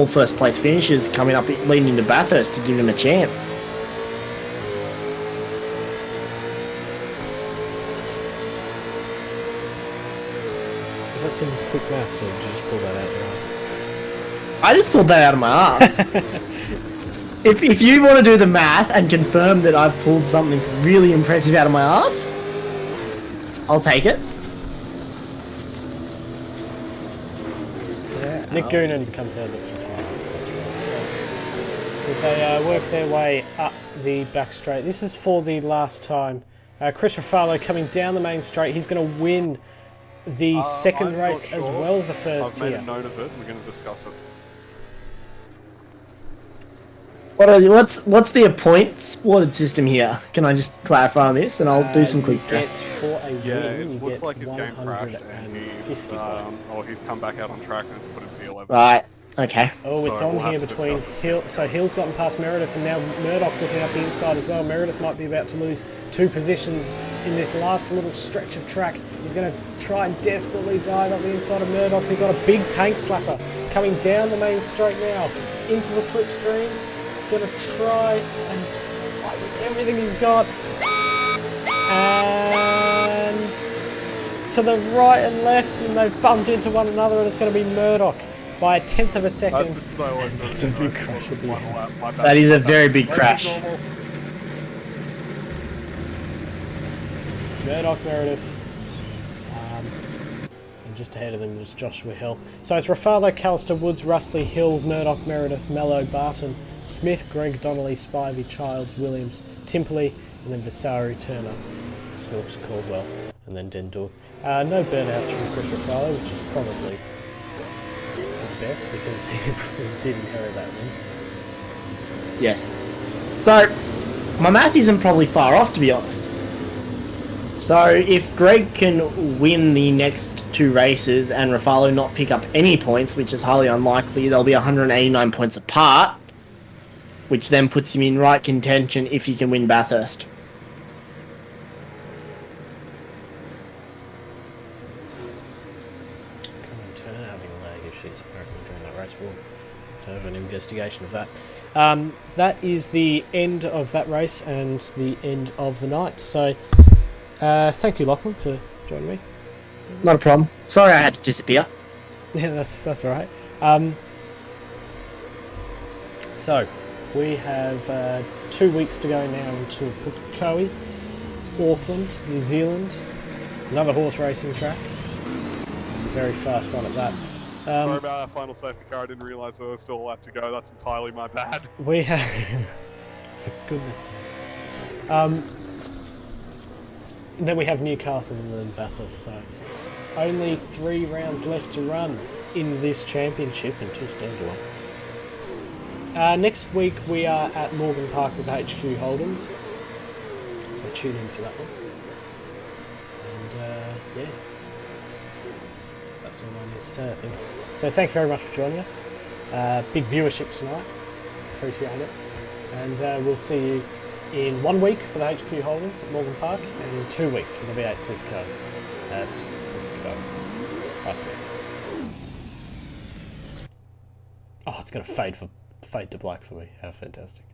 first place finishes coming up leading into Bathurst to give him a chance.
That's some quick maths, or did you just pull that out of your ass?
I just pulled that out of my ass. If you want to do the math and confirm that I've pulled something really impressive out of my ass, I'll take it.
Yeah. Nick Goonan becomes our next retirement. As they work their way up the back straight. This is for the last time. Chris Refalo coming down the main straight. He's going to win the second
I'm
race
not
as
sure.
well as the first
I've made
here.
a note of it. We're going to discuss it.
What's the points awarded system here? Can I just clarify on this, and I'll do some quick
You get
maths.
for a
Yeah,
win, you
it looks
get
like his game crashed
150
and
points.
he's come back out on track and has put in P11.
Right. Okay.
Oh, it's
So
on
we'll
here
have to
between
discuss it.
Hill. So Hill's gotten past Meredith, and now Murdock's looking up the inside as well. Meredith might be about to lose 2 positions in this last little stretch of track. He's going to try and desperately dive up the inside of Murdock, who got a big tank slapper coming down the main straight now into the slipstream. Going to try and fight with everything he's got, and to the right and left, and they've bumped into one another, and it's going to be Murdock by 1/10 of a second. That's a big crash at the end.
That is a very big crash.
Murdock, Meredith. And just ahead of them was Joshua Hill. So it's Refalo, Callister, Woods, Rustley, Hill, Murdock, Meredith, Mello, Barton, Smith, Greg, Donnelly, Spivey, Childs, Williams, Timperley, and then Vasari, Turner, Snooks, Caldwell, and then Dendook. No burnouts from Chris Refalo, which is probably the best because he did inherit that win.
Yes. So, my math isn't probably far off, to be honest. So, if Greg can win the next 2 races and Refalo not pick up any points, which is highly unlikely, they'll be 189 points apart, which then puts him in right contention if he can win Bathurst.
Turner having lag issues apparently during that race. We'll have an investigation of that. That is the end of that race and the end of the night. So, thank you, Lachlan, for joining me.
Not a problem. Sorry I had to disappear.
Yeah, that's all right. So, we have 2 weeks to go now until Pukekohe, Auckland, New Zealand. Another horse racing track. Very fast one at that.
Sorry about our final safety car. I didn't realise there was still a lap to go. That's entirely my bad.
We have... for goodness sake. Then we have Newcastle and then Bathurst, so only 3 rounds left to run in this championship and 2 standalones. Next week we are at Morgan Park with HQ Holdens, so tune in for that one. And yeah, that's all I need to say, I think. So thank you very much for joining us. Big viewership tonight, appreciate it. And we'll see you in 1 week for the HQ Holdens at Morgan Park, and in 2 weeks for the V8 Supercars at Bye for now. Oh, it's going to fade to black for me. How fantastic.